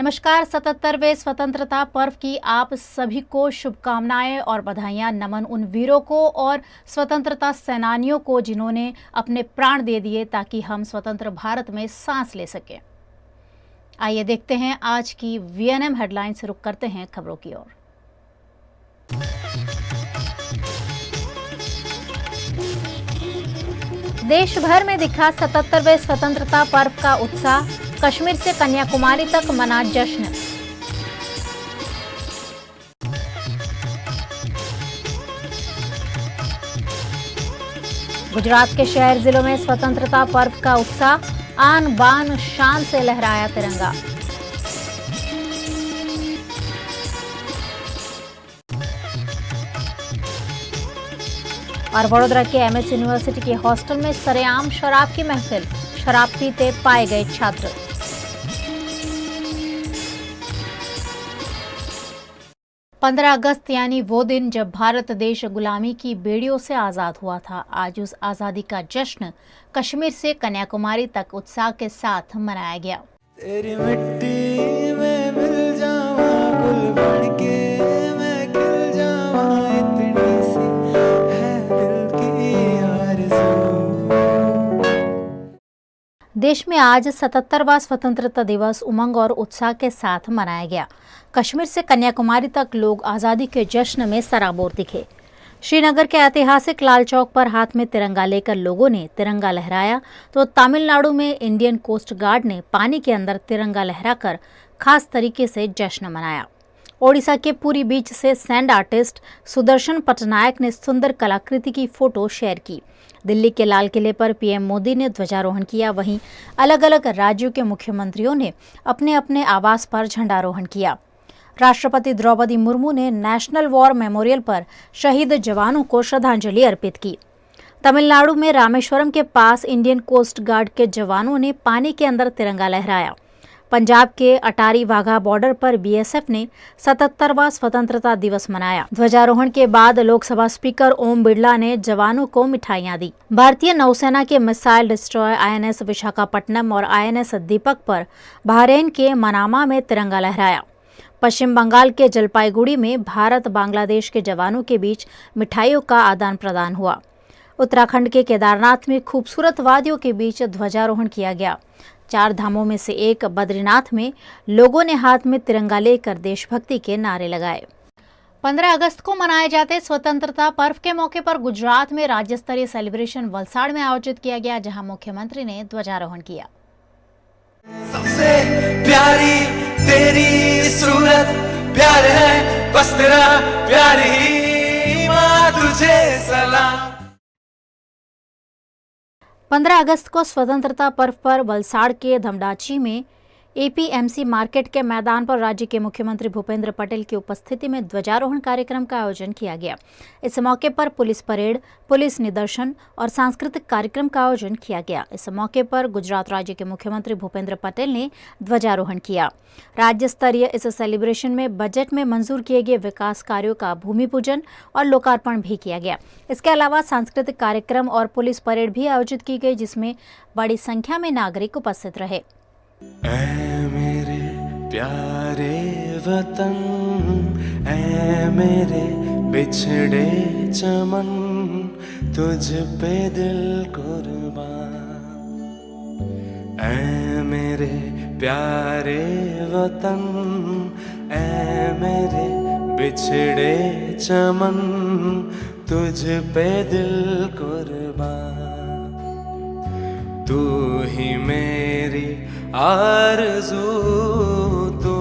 नमस्कार। 77वें स्वतंत्रता पर्व की आप सभी को शुभकामनाएं और बधाइयां। नमन उन वीरों को और स्वतंत्रता सेनानियों को जिन्होंने अपने प्राण दे दिए ताकि हम स्वतंत्र भारत में सांस ले सकें। आइए देखते हैं आज की वीएनएम हेडलाइंस। रुक करते हैं खबरों की ओर। देश भर में दिखा 77वें स्वतंत्रता पर्व का उत्साह। कश्मीर से कन्याकुमारी तक मना जश्न। गुजरात के शहर जिलों में स्वतंत्रता पर्व का उत्साह। आन बान शान से लहराया तिरंगा। और वडोदरा के एमएस यूनिवर्सिटी के हॉस्टल में सरेआम शराब की महफिल। शराब पीते पाए गए छात्र। पंद्रह अगस्त यानी वो दिन जब भारत देश गुलामी की बेड़ियों से आजाद हुआ था। आज उस आजादी का जश्न कश्मीर से कन्याकुमारी तक उत्साह के साथ मनाया गया। तेरी मिट्टी में मिल जावा गुल बनके मैं खिल जावा, इतनी सी है दिल की आरज़ू। देश में आज 77वां स्वतंत्रता दिवस उमंग और उत्साह के साथ मनाया गया। कश्मीर से कन्याकुमारी तक लोग आज़ादी के जश्न में सराबोर दिखे। श्रीनगर के ऐतिहासिक लाल चौक पर हाथ में तिरंगा लेकर लोगों ने तिरंगा लहराया, तो तमिलनाडु में इंडियन कोस्ट गार्ड ने पानी के अंदर तिरंगा लहराकर खास तरीके से जश्न मनाया। ओडिशा के पुरी बीच से सैंड आर्टिस्ट सुदर्शन पटनायक ने सुंदर कलाकृति की फोटो शेयर की। दिल्ली के लाल किले पर पीएम मोदी ने ध्वजारोहण किया। वहीं अलग अलग राज्यों के मुख्यमंत्रियों ने अपने अपने आवास पर झंडारोहण किया। राष्ट्रपति द्रौपदी मुर्मू ने नेशनल वॉर मेमोरियल पर शहीद जवानों को श्रद्धांजलि अर्पित की। तमिलनाडु में रामेश्वरम के पास इंडियन कोस्ट गार्ड के जवानों ने पानी के अंदर तिरंगा लहराया। पंजाब के अटारी वाघा बॉर्डर पर बीएसएफ ने 77वां स्वतंत्रता दिवस मनाया। ध्वजारोहण के बाद लोकसभा स्पीकर ओम बिरला ने जवानों को मिठाइयां दी। भारतीय नौसेना के मिसाइल डिस्ट्रॉयर आईएनएस विशाखापट्टनम और आईएनएस दीपक पर बहरीन के मनामा में तिरंगा लहराया। पश्चिम बंगाल के जलपाईगुड़ी में भारत बांग्लादेश के जवानों के बीच मिठाइयों का आदान प्रदान हुआ। उत्तराखंड के केदारनाथ में खूबसूरत वादियों के बीच ध्वजारोहण किया गया। 4 धामों में से एक बद्रीनाथ में लोगों ने हाथ में तिरंगा लेकर देशभक्ति के नारे लगाए। 15 अगस्त को मनाए जाते स्वतंत्रता पर्व के मौके पर गुजरात में राज्य स्तरीय सेलिब्रेशन वलसाड़ में आयोजित किया गया, जहां मुख्यमंत्री ने ध्वजारोहण किया। सबसे प्यारी तेरी सूरत, प्यार है बस तेरा प्यारी माँ, तुझे सलाम। 15 अगस्त को स्वतंत्रता पर्व पर वलसाड़ के धमडाची में एपीएमसी मार्केट के मैदान पर राज्य के मुख्यमंत्री भूपेंद्र पटेल की उपस्थिति में ध्वजारोहण कार्यक्रम का आयोजन किया गया। इस मौके पर पुलिस परेड, पुलिस निदर्शन और सांस्कृतिक कार्यक्रम का आयोजन किया गया। इस मौके पर गुजरात राज्य के मुख्यमंत्री भूपेंद्र पटेल ने ध्वजारोहण किया। राज्य स्तरीय इस सेलिब्रेशन में बजट में मंजूर किए गए विकास कार्यों का भूमि पूजन और लोकार्पण भी किया गया। इसके अलावा सांस्कृतिक कार्यक्रम और पुलिस परेड भी आयोजित की गई, जिसमें बड़ी संख्या में नागरिक उपस्थित रहे। ऐ मेरे प्यारे वतन, ऐ मेरे बिछड़े चमन, तुझ पे दिल कुर्बान। ऐ मेरे प्यारे वतन, ऐ मेरे बिछड़े चमन, तुझ पे दिल कुर्बान। तू ही मेरी आरज़ू, तू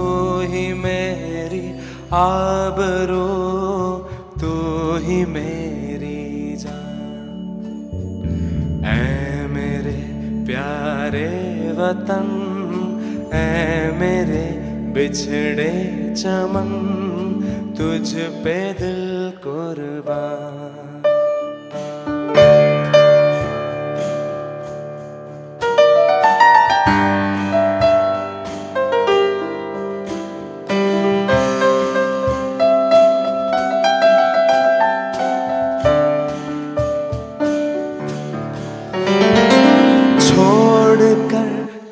ही मेरी आबरू, तू ही मेरी जान। ऐ मेरे प्यारे वतन, ऐ मेरे बिछड़े चमन, तुझ पे दिल कुर्बान।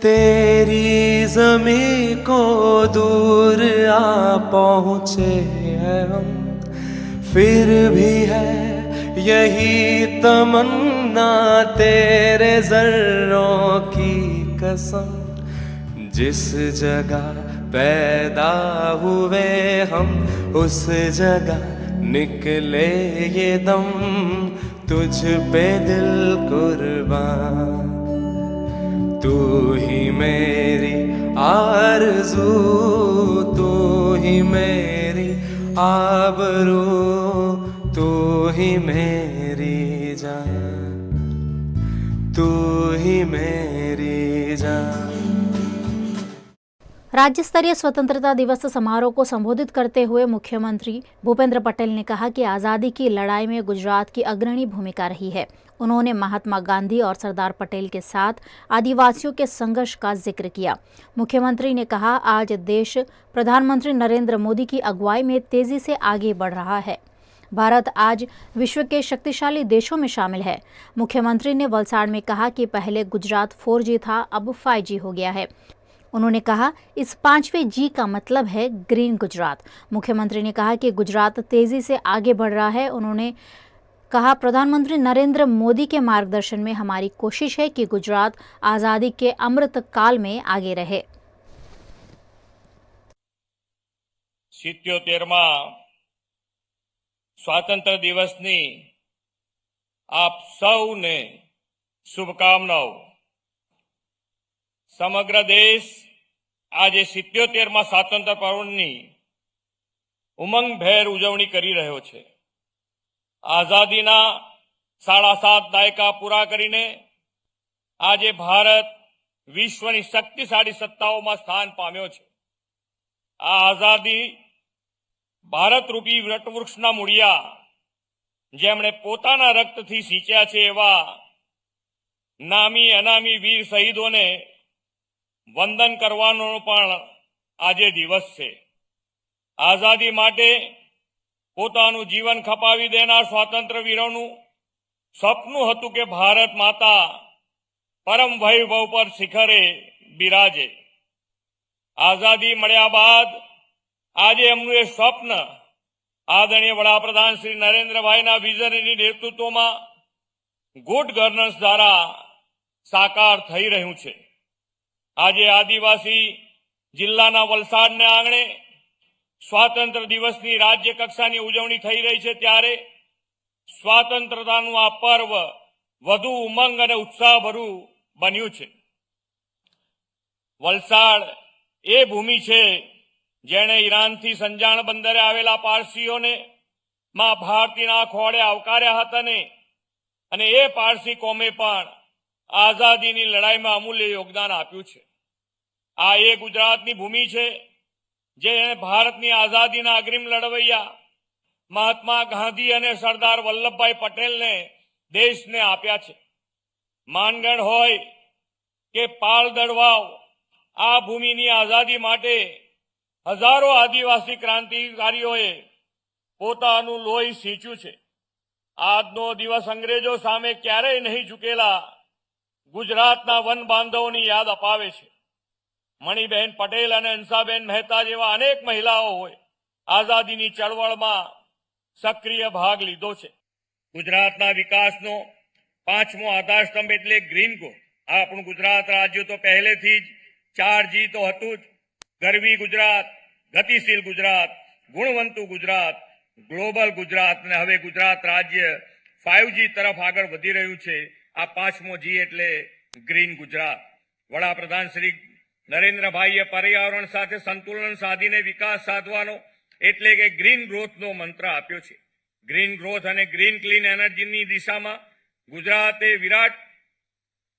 तेरी ज़मीं को दूर आ पहुँचे हैं हम, फिर भी है यही तमन्ना तेरे जर्रों की कसम, जिस जगह पैदा हुए हम उस जगह निकले ये दम, तुझ पे दिल कुर्बान। तू ही मेरी आरज़ू, तू ही मेरी आबरू, तू ही मेरी जान, तू ही मेरी जान। राज्य स्तरीय स्वतंत्रता दिवस समारोह को संबोधित करते हुए मुख्यमंत्री भूपेंद्र पटेल ने कहा कि आज़ादी की लड़ाई में गुजरात की अग्रणी भूमिका रही है। उन्होंने महात्मा गांधी और सरदार पटेल के साथ आदिवासियों के संघर्ष का जिक्र किया। मुख्यमंत्री ने कहा, आज देश प्रधानमंत्री नरेंद्र मोदी की अगुवाई में तेजी से आगे बढ़ रहा है। भारत आज विश्व के शक्तिशाली देशों में शामिल है। मुख्यमंत्री ने वलसाड़ में कहा कि पहले गुजरात 4G था, अब 5G हो गया है। उन्होंने कहा, इस 5वें G का मतलब है ग्रीन गुजरात। मुख्यमंत्री ने कहा कि गुजरात तेजी से आगे बढ़ रहा है। उन्होंने कहा, प्रधानमंत्री नरेंद्र मोदी के मार्गदर्शन में हमारी कोशिश है कि गुजरात आज़ादी के अमृत काल में आगे रहे। 77मा સ્વાતંત્ર્ય દિવસની આપ સૌને શુભકામનાઓ। સમગ્ર દેશ આજે 77મા સ્વાતંત્ર્ય પર્વની ઉમંગભેર ઉજવણી કરી રહ્યો છે। આઝાદીના 7.5 દાયકા પૂરા કરીને આજે ભારત વિશ્વની શક્તિશાળી સત્તાઓમાં સ્થાન પામ્યો છે। આ આઝાદી ભારતરૂપી વટવૃક્ષના મૂળિયા જેમણે પોતાના રક્તથી સિંચ્યા છે એવા નામી અનામી વીર શહીદોને વંદન કરવાનો પણ આજે દિવસ છે। આઝાદી માટે પોતાનું જીવન ખપાવી દેનાર સ્વાતંત્ર્ય વીરોનું સપનું હતું કે ભારત માતા પરમ વૈભવ પર શિખરે બિરાજે। આઝાદી મળ્યા બાદ આજે એમનું એ સ્વપ્ન આદરણીય વડાપ્રધાન શ્રી નરેન્દ્રભાઈના વિઝનરી નેતૃત્વમાં ગુડ ગવર્નન્સ દ્વારા સાકાર થઈ રહ્યું છે। આજે આદિવાસી જિલ્લાના વલસાડના આંગણે સ્વાતંત્ર્ય દિવસની રાજ્ય કક્ષાની ઉજવણી થઈ રહી છે, ત્યારે સ્વાતંત્રતાનું આ પર્વ વધુ ઉમંગ અને ઉત્સાહભર્યું બન્યું છે। વલસાડ એ ભૂમિ છે જેણે ઈરાનથી સંજાણ બંદરે આવેલા પારસીઓને માં ભારતીના ખોળે આવકાર્યા હતા અને એ પારસી કોમે પણ આઝાદીની લડાઈમાં અમૂલ્ય યોગદાન આપ્યું છે। આ એ ગુજરાતની ભૂમિ છે જેણે ભારતની આઝાદીના અગ્રીમ લડવૈયા મહાત્મા ગાંધી અને સરદાર વલ્લભભાઈ પટેલને દેશને આપ્યા છે। માનગઢ હોય કે પાલ દળવાવ, આ ભૂમિની આઝાદી માટે હજારો આદિવાસી ક્રાંતિકારીઓએ પોતાનું લોહી સીંચ્યું છે। આજનો દિવસ અંગ્રેજો સામે ક્યારેય નહીં ઝૂકેલા ગુજરાતના વન બાંધવોની યાદ અપાવે છે। મણિબેન પટેલ અને હંસાબેન મહેતા જેવા અનેક મહિલાઓ હોય આઝાદીની ચળવળમાં સક્રિય ભાગ લીધો છે। ગુજરાતના વિકાસનો 5મો આધારસ્તંભ એટલે ગ્રીન ગ્રોથ। આપણું ગુજરાત રાજ્ય તો પહેલેથી જ 4G તો હતું જ। ગરવી ગુજરાત, ગતિશીલ ગુજરાત, ગુણવંતુ ગુજરાત, ગ્લોબલ ગુજરાત અને હવે ગુજરાત રાજ્ય 5G તરફ આગળ વધી રહ્યું છે। આ 5મો G એટલે ગ્રીન ગુજરાત। વડાપ્રધાન શ્રી નરેન્દ્રભાઈએ પર્યાવરણ સાથે સંતુલન સાધીને વિકાસ સાધવાનો એટલે કે ગ્રીન ગ્રોથનો મંત્ર આપ્યો છે। ગ્રીન ગ્રોથ અને ગ્રીન ક્લીન એનર્જીની દિશામાં ગુજરાતે વિરાટ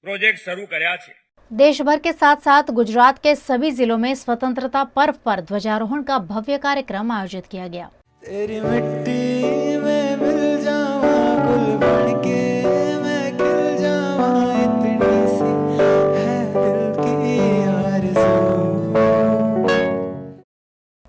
પ્રોજેક્ટ શરૂ કર્યા છે। देश भर के साथ साथ गुजरात के सभी जिलों में स्वतंत्रता पर्व पर ध्वजारोहण का भव्य कार्यक्रम आयोजित किया गया। तेरी मिट्टी में मिल जावा, गुल बन के मैं खिल जावा, इतनी सी है दिल की आरज़ू।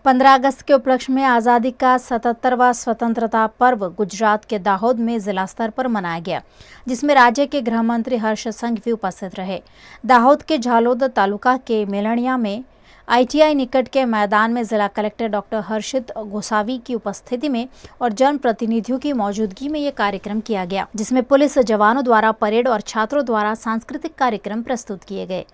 15 अगस्त के उपलक्ष्य में आज़ादी का 77वां स्वतंत्रता पर्व गुजरात के दाहोद में जिला स्तर पर मनाया गया, जिसमें राज्य के गृह मंत्री हर्ष संघवी उपस्थित रहे। दाहोद के झालोद तालुका के मेलणिया में ITI निकट के मैदान में जिला कलेक्टर डॉक्टर हर्षित गोसावी की उपस्थिति में और जनप्रतिनिधियों की मौजूदगी में ये कार्यक्रम किया गया, जिसमें पुलिस जवानों द्वारा परेड और छात्रों द्वारा सांस्कृतिक कार्यक्रम प्रस्तुत किए गए।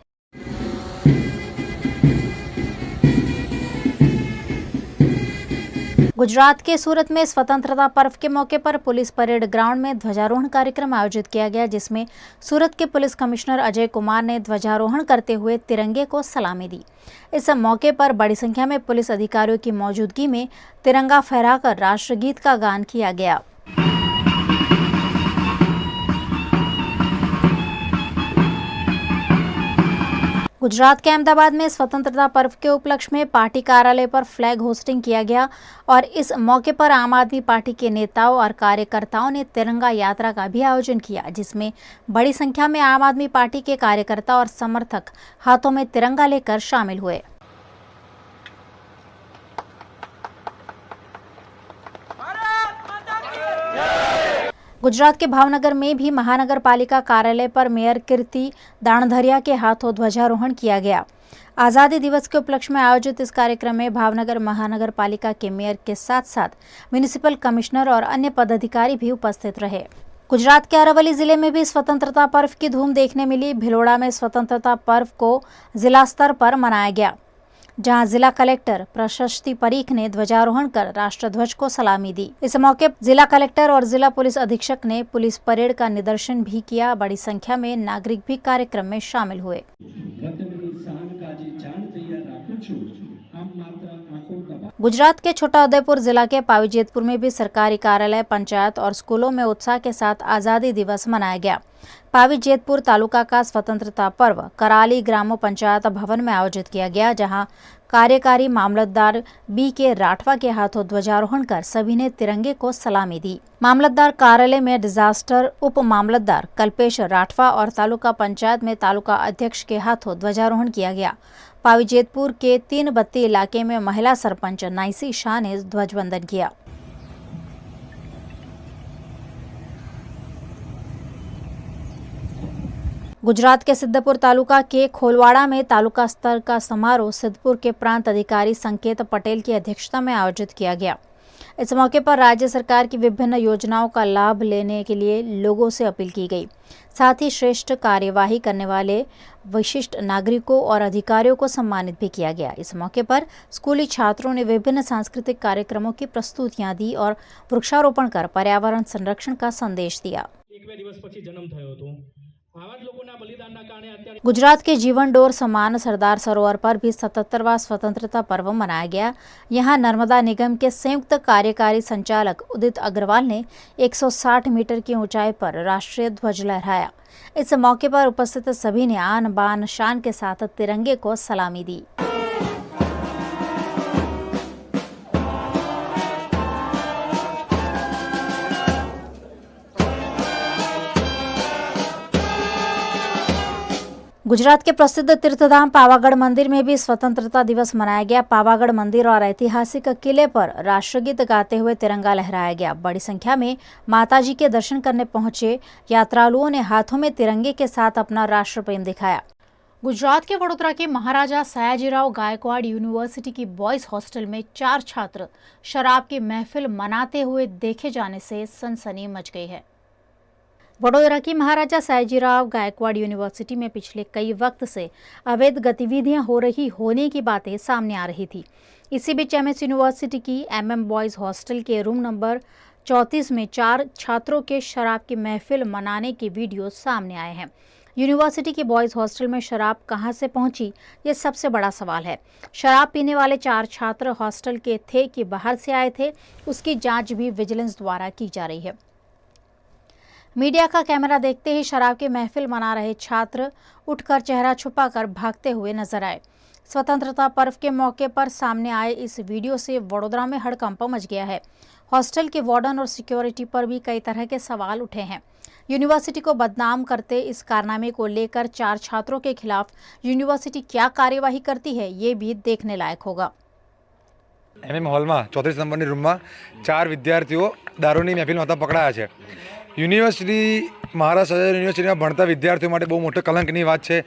गुजरात के सूरत में स्वतंत्रता पर्व के मौके पर पुलिस परेड ग्राउंड में ध्वजारोहण कार्यक्रम आयोजित किया गया, जिसमें सूरत के पुलिस कमिश्नर अजय कुमार ने ध्वजारोहण करते हुए तिरंगे को सलामी दी। इस मौके पर बड़ी संख्या में पुलिस अधिकारियों की मौजूदगी में तिरंगा फहराकर राष्ट्रगीत का गान किया गया। गुजरात के अहमदाबाद में स्वतंत्रता पर्व के उपलक्ष्य में पार्टी कार्यालय पर फ्लैग होस्टिंग किया गया और इस मौके पर आम आदमी पार्टी के नेताओं और कार्यकर्ताओं ने तिरंगा यात्रा का भी आयोजन किया, जिसमें बड़ी संख्या में आम आदमी पार्टी के कार्यकर्ता और समर्थक हाथों में तिरंगा लेकर शामिल हुए। गुजरात के भावनगर में भी महानगर पालिका कार्यालय पर मेयर कीर्ति दाणधरिया के हाथों ध्वजारोहण किया गया। आज़ादी दिवस के उपलक्ष्य में आयोजित इस कार्यक्रम में भावनगर महानगर पालिका के मेयर के साथ साथ म्युनिसिपल कमिश्नर और अन्य पदाधिकारी भी उपस्थित रहे। गुजरात के अरावली जिले में भी स्वतंत्रता पर्व की धूम देखने मिली। भिलोड़ा में स्वतंत्रता पर्व को जिला स्तर पर मनाया गया, जहां जिला कलेक्टर प्रशस्ति परीख ने ध्वजारोहण कर राष्ट्रध्वज को सलामी दी। इस मौके जिला कलेक्टर और जिला पुलिस अधीक्षक ने पुलिस परेड का निदर्शन भी किया। बड़ी संख्या में नागरिक भी कार्यक्रम में शामिल हुए। गुजरात के छोटा उदयपुर जिला के पावीजेतपुर में भी सरकारी कार्यालय, पंचायत और स्कूलों में उत्साह के साथ आज़ादी दिवस मनाया गया। पावीजेतपुर तालुका का स्वतंत्रता पर्व कराली ग्राम पंचायत भवन में आयोजित किया गया, जहां कार्यकारी मामलतदार BK राठवा के हाथों ध्वजारोहण कर सभी ने तिरंगे को सलामी दी। मामलतदार कार्यालय में डिजास्टर उप मामलतदार कल्पेश राठवा और तालुका पंचायत में तालुका अध्यक्ष के हाथों ध्वजारोहण किया गया। पावीजेतपुर के 3 बत्ती इलाके में महिला सरपंच नाइसी शाह ने ध्वजवंदन किया। गुजरात के सिद्धपुर तालुका के खोलवाड़ा में तालुका स्तर का समारोह सिद्धपुर के प्रांत अधिकारी संकेत पटेल की अध्यक्षता में आयोजित किया गया। इस मौके पर राज्य सरकार की विभिन्न योजनाओं का लाभ लेने के लिए लोगों से अपील की गई। साथ ही श्रेष्ठ कार्यवाही करने वाले विशिष्ट नागरिकों और अधिकारियों को सम्मानित भी किया गया। इस मौके पर स्कूली छात्रों ने विभिन्न सांस्कृतिक कार्यक्रमों की प्रस्तुतियां दी और वृक्षारोपण कर पर्यावरण संरक्षण का संदेश दिया। गुजरात के जीवन डोर समान सरदार सरोवर पर भी 77वां स्वतंत्रता पर्व मनाया गया। यहां नर्मदा निगम के संयुक्त कार्यकारी संचालक उदित अग्रवाल ने 160 मीटर की ऊंचाई पर राष्ट्रीय ध्वज लहराया। इस मौके पर उपस्थित सभी ने आन बान शान के साथ तिरंगे को सलामी दी। गुजरात के प्रसिद्ध तीर्थधाम पावागढ़ मंदिर में भी स्वतंत्रता दिवस मनाया गया। पावागढ़ मंदिर और ऐतिहासिक किले पर राष्ट्रगीत गाते हुए तिरंगा लहराया गया। बड़ी संख्या में माताजी के दर्शन करने पहुंचे यात्रालुओं ने हाथों में तिरंगे के साथ अपना राष्ट्र प्रेम दिखाया। गुजरात के वडोदरा के महाराजा सयाजीराव गायकवाड़ यूनिवर्सिटी की बॉयज हॉस्टल में 4 छात्र शराब की महफिल मनाते हुए देखे जाने से सनसनी मच गई है। वडोदरा की महाराजा सयाजीराव गायकवाड़ यूनिवर्सिटी में पिछले कई वक्त से अवैध गतिविधियां हो रही होने की बातें सामने आ रही थी। इसी बीच MS यूनिवर्सिटी की MM बॉयज हॉस्टल के रूम नंबर 34 में 4 छात्रों के शराब की महफिल मनाने के वीडियो सामने आए हैं। यूनिवर्सिटी की बॉयज हॉस्टल में शराब कहां से पहुंची, ये सबसे बड़ा सवाल है। शराब पीने वाले 4 छात्र हॉस्टल के थे कि बाहर से आए थे, उसकी जांच भी विजिलेंस द्वारा की जा रही है। मीडिया का कैमरा देखते ही शराब की महफिल मना रहे छात्र उठकर चेहरा छुपाकर भागते हुए नजर आए। स्वतंत्रता पर्व के मौके पर सामने आए इस वीडियो से वडोदरा में हड़कंप मच गया है। हॉस्टल के वार्डन और सिक्योरिटी पर भी कई तरह के सवाल उठे हैं। यूनिवर्सिटी को बदनाम करते इस कारनामे को लेकर 4 छात्रों के खिलाफ यूनिवर्सिटी क्या कार्यवाही करती है, ये भी देखने लायक होगा। MM હોલમાં 34 નંબરની રૂમમાં 4 વિદ્યાર્થીઓ દારૂની મહેફિલમાં હતા પકડાયા છે। યુનિવર્સિટી મહારાષ્ટ્ર યુનિવર્સિટીમાં ભણતા વિદ્યાર્થીઓ માટે બહુ મોટો કલંકની વાત છે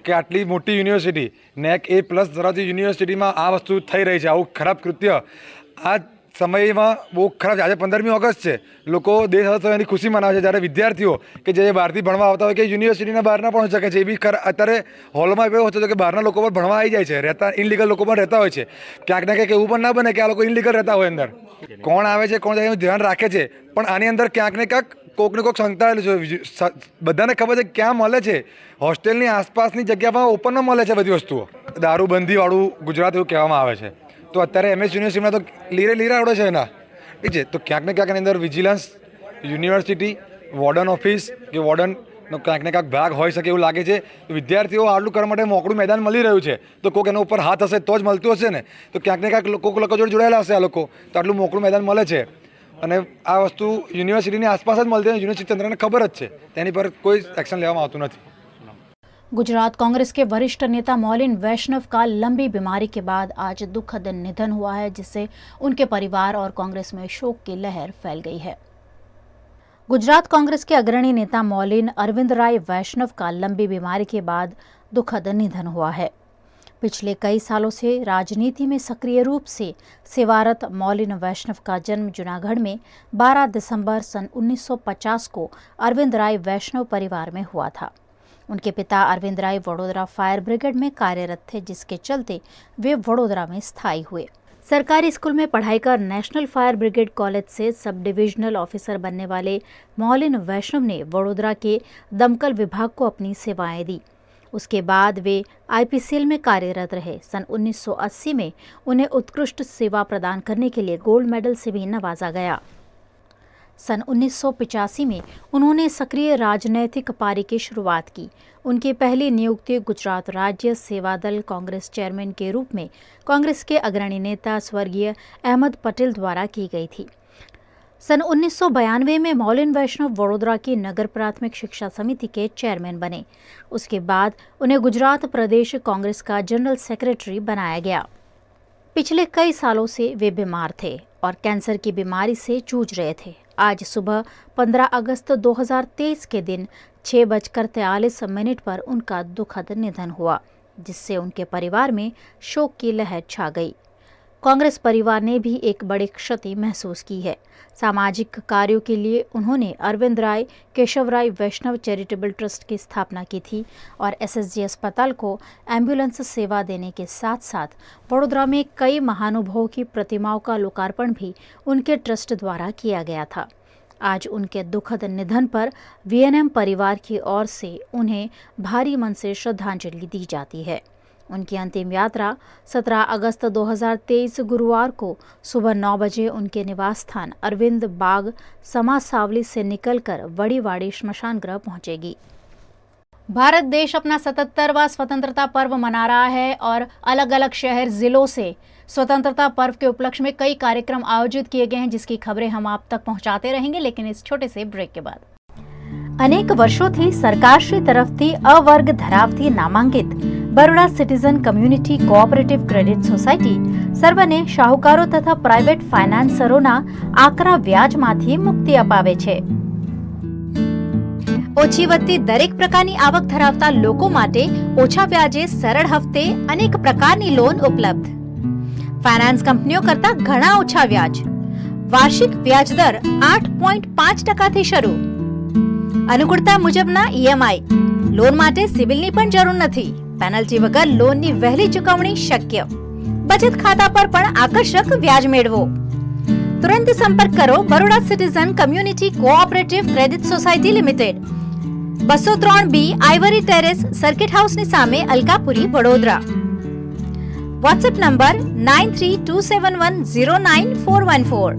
કે આટલી મોટી યુનિવર્સિટી NAC A+ ધરાવતી યુનિવર્સિટીમાં આ વસ્તુ થઈ રહી છે. આવું ખરાબ કૃત્ય આ સમયમાં બહુ ખરાબ છે. આજે 15મી ઓગસ્ટ છે, લોકો દેશ એની ખુશી મનાવે છે, જ્યારે વિદ્યાર્થીઓ કે જે બહારથી ભણવા આવતા હોય કે યુનિવર્સિટીના બહારના પણ હોઈ શકે છે, એ બી અત્યારે હોલમાં એવું હોતું કે બહારના લોકો પણ ભણવા આવી જાય છે, રહેતા ઇનલીગલ લોકો પણ રહેતા હોય છે. ક્યાંક ને ક્યાંક એવું પણ ના બને કે આ લોકો ઇનલીગલ રહેતા હોય, અંદર કોણ આવે છે કોણ જાય એનું ધ્યાન રાખે છે, પણ આની અંદર ક્યાંક ને ક્યાંક કોઈક ને કોઈક સંકળાયેલું છે. બધાને ખબર છે ક્યાં મળે છે, હોસ્ટેલની આસપાસની જગ્યામાં ઓપનમાં મળે છે બધી વસ્તુઓ. દારૂબંધીવાળું ગુજરાત એવું કહેવામાં આવે છે. તો અત્યારે MS યુનિવર્સિટીમાં તો લીરા આવડે છે એના, ઠીક છે. તો ક્યાંક ને ક્યાંક એની અંદર વિજિલન્સ, યુનિવર્સિટી, વોર્ડન ઓફિસ કે વોર્ડનનો ક્યાંક ને ક્યાંક ભાગ હોઈ શકે એવું લાગે છે. વિદ્યાર્થીઓ આટલું કરવા માટે મોકળું મેદાન મળી રહ્યું છે, તો કોઈક એના ઉપર હાથ હશે તો જ મળતું હશે ને. તો ક્યાંક ને ક્યાંક લોકો જોડે જોડાયેલા હશે આ લોકો, તો આટલું મોકળું મેદાન મળે છે. અને આ વસ્તુ યુનિવર્સિટીની આસપાસ જ મળતી હોય, યુનિવર્સિટી તંત્રને ખબર જ છે, તેની પર કોઈ એક્શન લેવામાં આવતું નથી. गुजरात कांग्रेस के वरिष्ठ नेता मौलिन वैष्णव का लंबी बीमारी के बाद आज दुखद निधन हुआ है, जिससे उनके परिवार और कांग्रेस में शोक की लहर फैल गई है। गुजरात कांग्रेस के अग्रणी नेता मौलिन अरविंद राय वैष्णव का लंबी बीमारी के बाद दुखद निधन हुआ है। पिछले कई सालों से राजनीति में सक्रिय रूप से सेवारत मौलिन वैष्णव का जन्म जूनागढ़ में 12 दिसंबर सन 1950 को अरविंद राय वैष्णव परिवार में हुआ था। उनके पिता अरविंद राय वडोदरा फायर ब्रिगेड में कार्यरत थे, जिसके चलते वे वडोदरा में स्थायी हुए। सरकारी स्कूल में पढ़ाई कर नेशनल फायर ब्रिगेड कॉलेज से सब डिविजनल ऑफिसर बनने वाले मौलिन वैष्णव ने वडोदरा के दमकल विभाग को अपनी सेवाएं दी। उसके बाद वे IPCL में कार्यरत रहे। सन 1980 में उन्हें उत्कृष्ट सेवा प्रदान करने के लिए गोल्ड मेडल से भी नवाजा गया। सन 1985 में उन्होंने सक्रिय राजनैतिक पारी की शुरुआत की। उनकी पहली नियुक्ति गुजरात राज्य सेवा दल कांग्रेस चेयरमैन के रूप में कांग्रेस के अग्रणी नेता स्वर्गीय अहमद पटेल द्वारा की गई थी। सन 1992 में मौलिन वैष्णव वडोदरा की नगर प्राथमिक शिक्षा समिति के चेयरमैन बने। उसके बाद उन्हें गुजरात प्रदेश कांग्रेस का जनरल सेक्रेटरी बनाया गया। पिछले कई सालों से वे बीमार थे और कैंसर की बीमारी से जूझ रहे थे। आज सुबह 15 अगस्त 2023 के दिन 6:43 पर उनका दुखद निधन हुआ, जिससे उनके परिवार में शोक की लहर छा गई। कांग्रेस परिवार ने भी एक बड़ी क्षति महसूस की है। सामाजिक कार्यों के लिए उन्होंने अरविंद राय केशव राय वैष्णव चैरिटेबल ट्रस्ट की स्थापना की थी और SSG अस्पताल को एम्बुलेंस सेवा देने के साथ साथ वडोदरा में कई महानुभावों की प्रतिमाओं का लोकार्पण भी उनके ट्रस्ट द्वारा किया गया था। आज उनके दुखद निधन पर VNM परिवार की ओर से उन्हें भारी मन से श्रद्धांजलि दी जाती है। उनकी अंतिम यात्रा 17 अगस्त 2023 गुरुवार को सुबह 9 बजे उनके निवास स्थान अरविंद बाग समासावली से निकलकर बड़ीवाड़ी श्मशान गृह पहुंचेगी। भारत देश अपना 77वां स्वतंत्रता पर्व मना रहा है और अलग अलग शहर जिलों से स्वतंत्रता पर्व के उपलक्ष्य में कई कार्यक्रम आयोजित किए गए हैं, जिसकी खबरें हम आप तक पहुंचाते रहेंगे, लेकिन इस छोटे से ब्रेक के बाद। अनेक वर्षोથી સરકારશ્રી તરફથી અવર્ગ ધરાવતી નામાંકિત Baroda citizen community cooperative credit society સર્વને શાહુકારો તથા પ્રાઇવેટ ફાઇનાન્સરોના આકરા વ્યાજમાંથી મુક્તિ અપાવે છે। ઓછી વત્તી દરેક પ્રકારની આવક ધરાવતા લોકો માટે ઓછા વ્યાજે સરળ હપ્તે અનેક પ્રકારની લોન ઉપલબ્ધ। ફાઇનાન્સ કંપનીઓ કરતા ઘણા ઓછા વ્યાજ। વાર્ષિક વ્યાજ દર 8.5% શરૂ। अनुकूलता मुजबना EMI। लोन माटे सिविलनी पण जरूर नथी। पेनल्टी वगर लोननी वहेली चुकवणी शक्य। बचत खाता पर पण आकर्षक व्याज मेळवो। तुरंत संपर्क करो Baroda citizen community cooperative credit society limited, 203B Ivory terrace, circuit house ની સામે, અલકાપુરી, વડોદરા। WhatsApp number 9327109414।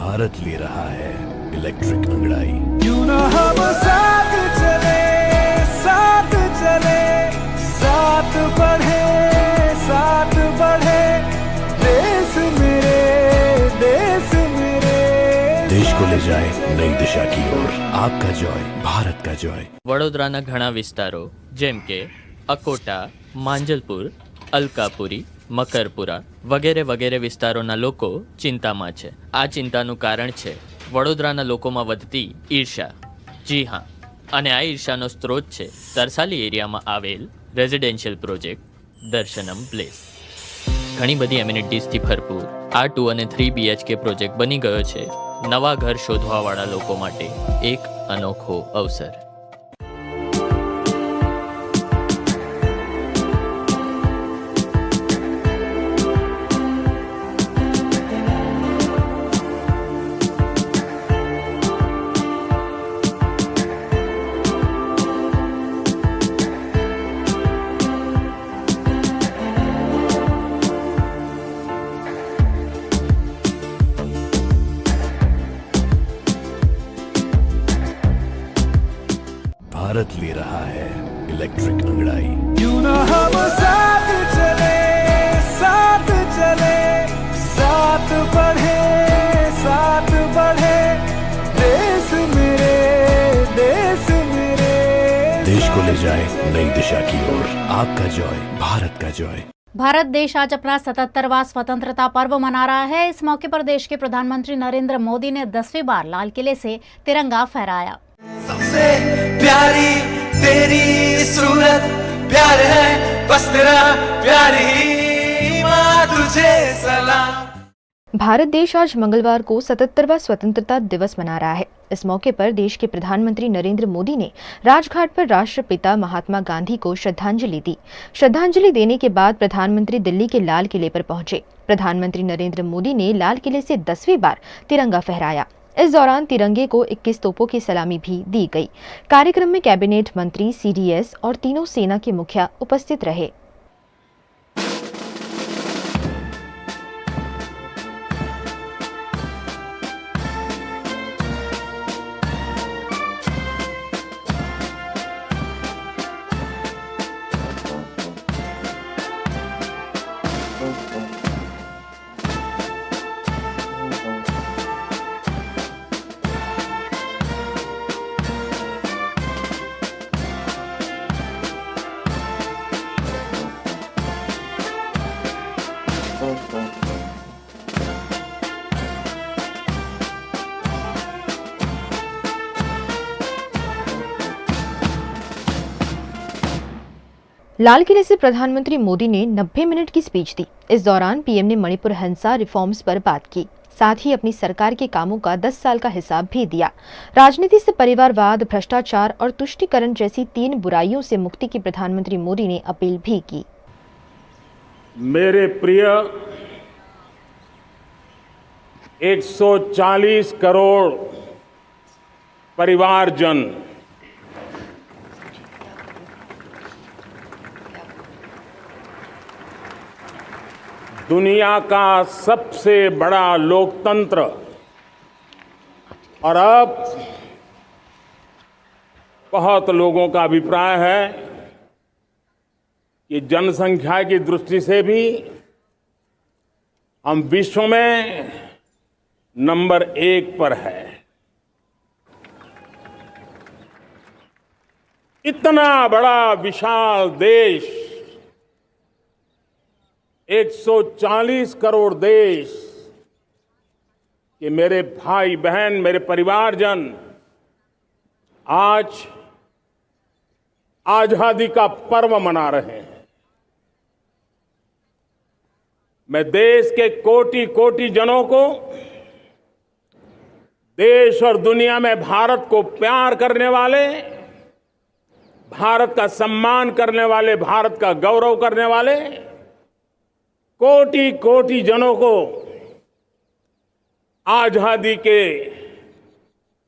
भारत ले रहा है इलेक्ट्रिक अंगड़ाई। क्यों ना हम साथ चले, साथ चले, साथ बढ़े, साथ बढ़े, देश मेरे, देश मेरे। देश को ले जाए नई दिशा की ओर। आपका जॉय, भारत का जॉय। વડોદરાના ઘણા વિસ્તારો જેમ કે અકોટા, માંજલપુર, અલકાપુરી, મકરપુરા વગેરે વગેરે વિસ્તારોના લોકો ચિંતામાં છે. આ ચિંતાનું કારણ છે વડોદરાના લોકોમાં વધતી ઈર્ષા. જી હા, અને આ ઈર્ષાનો સ્ત્રોત છે તરસાલી એરિયામાં આવેલ રેઝિડેન્શિયલ પ્રોજેક્ટ દર્શનમ પ્લેસ. ઘણી બધી એમ્યુનિટીઝથી ભરપૂર આ 2 અને 3 BHK પ્રોજેક્ટ બની ગયો છે નવા ઘર શોધવાવાળા લોકો માટે એક અનોખો અવસર. भारत ले रहा है इलेक्ट्रिक अंगड़ाई। क्यों ना हम साथ चले, साथ चले, साथ बढ़े, साथ बढ़े, देश मेरे, देश मेरे। देश को ले जाए नई दिशा की ओर। आपका जॉय, भारत का जॉय। भारत देश आज अपना 77वां स्वतंत्रता पर्व मना रहा है. इस मौके पर देश के प्रधानमंत्री नरेंद्र मोदी ने 10वीं बार लाल किले से तिरंगा फहराया. सबसे प्यारी तेरी सूरत, प्यार है बस तेरा, प्यारी माँ तुझे सलाम। भारत देश आज मंगलवार को 77वां स्वतंत्रता दिवस मना रहा है. इस मौके पर देश के प्रधानमंत्री नरेंद्र मोदी ने राजघाट पर राष्ट्रपिता महात्मा गांधी को श्रद्धांजलि दी. श्रद्धांजलि देने के बाद प्रधानमंत्री दिल्ली के लाल किले पर पहुंचे. प्रधानमंत्री नरेंद्र मोदी ने लाल किले से 10वीं बार तिरंगा फहराया. इस दौरान तिरंगे को 21 तोपों की सलामी भी दी गई. कार्यक्रम में कैबिनेट मंत्री, CDS और तीनों सेना के मुखिया उपस्थित रहे. लाल किले से प्रधानमंत्री मोदी ने 90 मिनट की स्पीच दी. इस दौरान पीएम ने मणिपुर हिंसा रिफॉर्म्स पर बात की. साथ ही अपनी सरकार के कामों का 10 साल का हिसाब भी दिया. राजनीति से परिवारवाद, भ्रष्टाचार और तुष्टीकरण जैसी 3 बुराइयों से मुक्ति की प्रधानमंत्री मोदी ने अपील भी की. मेरे प्रिय 140 करोड़ परिवारजन, दुनिया का सबसे बड़ा लोकतंत्र और अब बहुत लोगों का अभिप्राय है कि जनसंख्या की दृष्टि से भी हम विश्व में नंबर 1 पर है. इतना बड़ा विशाल देश, 140 करोड़ देश कि मेरे भाई बहन, मेरे परिवारजन आज आजादी का पर्व मना रहे हैं. मैं देश के कोटि कोटि जनों को, देश और दुनिया में भारत को प्यार करने वाले, भारत का सम्मान करने वाले, भारत का गौरव करने वाले कोटि कोटि जनों को आजादी के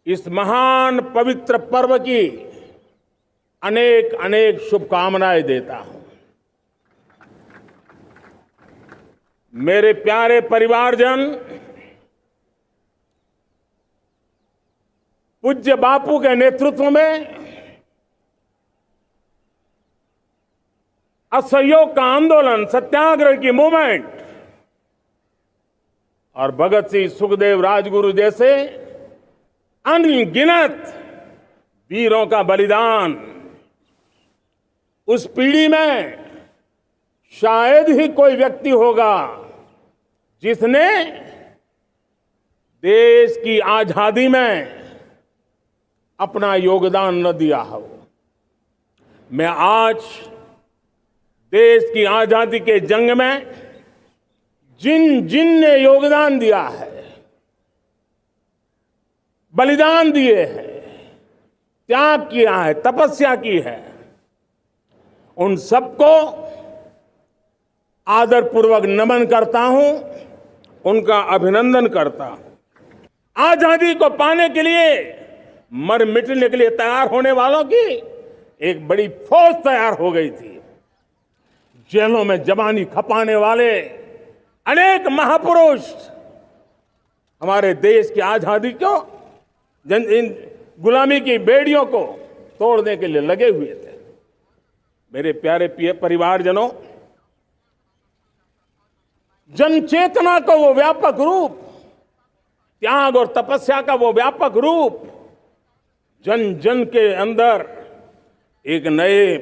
इस महान पवित्र पर्व की अनेक अनेक शुभकामनाएं देता हूं. मेरे प्यारे परिवारजन, पूज्य बापू के नेतृत्व में असहयोग का आंदोलन, सत्याग्रह की मूवमेंट और भगत सिंह, सुखदेव, राजगुरु जैसे अनगिनत वीरों का बलिदान, उस पीढ़ी में शायद ही कोई व्यक्ति होगा जिसने देश की आजादी में अपना योगदान न दिया हो। मैं आज देश की आजादी के जंग में जिन जिन ने योगदान दिया है, बलिदान दिए हैं, त्याग किया है, तपस्या की है, उन सबको आदरपूर्वक नमन करता हूं, उनका अभिनंदन करता हूं। आजादी को पाने के लिए मर मिटने के लिए तैयार होने वालों की एक बड़ी फौज तैयार हो गई थी। जेलों में जवानी खपाने वाले अनेक महापुरुष हमारे देश की आजादी को, इन गुलामी की बेड़ियों को तोड़ने के लिए लगे हुए थे। मेरे प्यारे परिवारजनों, जन चेतना का वो व्यापक रूप, त्याग और तपस्या का वो व्यापक रूप, जन जन के अंदर एक नए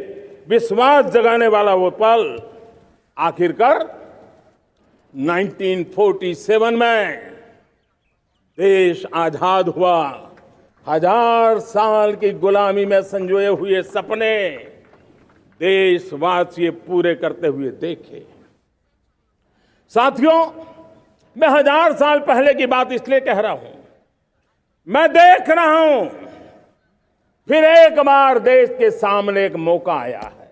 विश्वास जगाने वाला वो पल आखिरकार 1947 में देश आजाद हुआ। 1000 साल की गुलामी में संजोए हुए सपने देशवासी पूरे करते हुए देखे। साथियों, मैं 1000 साल पहले की बात इसलिए कह रहा हूं, मैं देख रहा हूं फिर एक बार देश के सामने एक मौका आया है।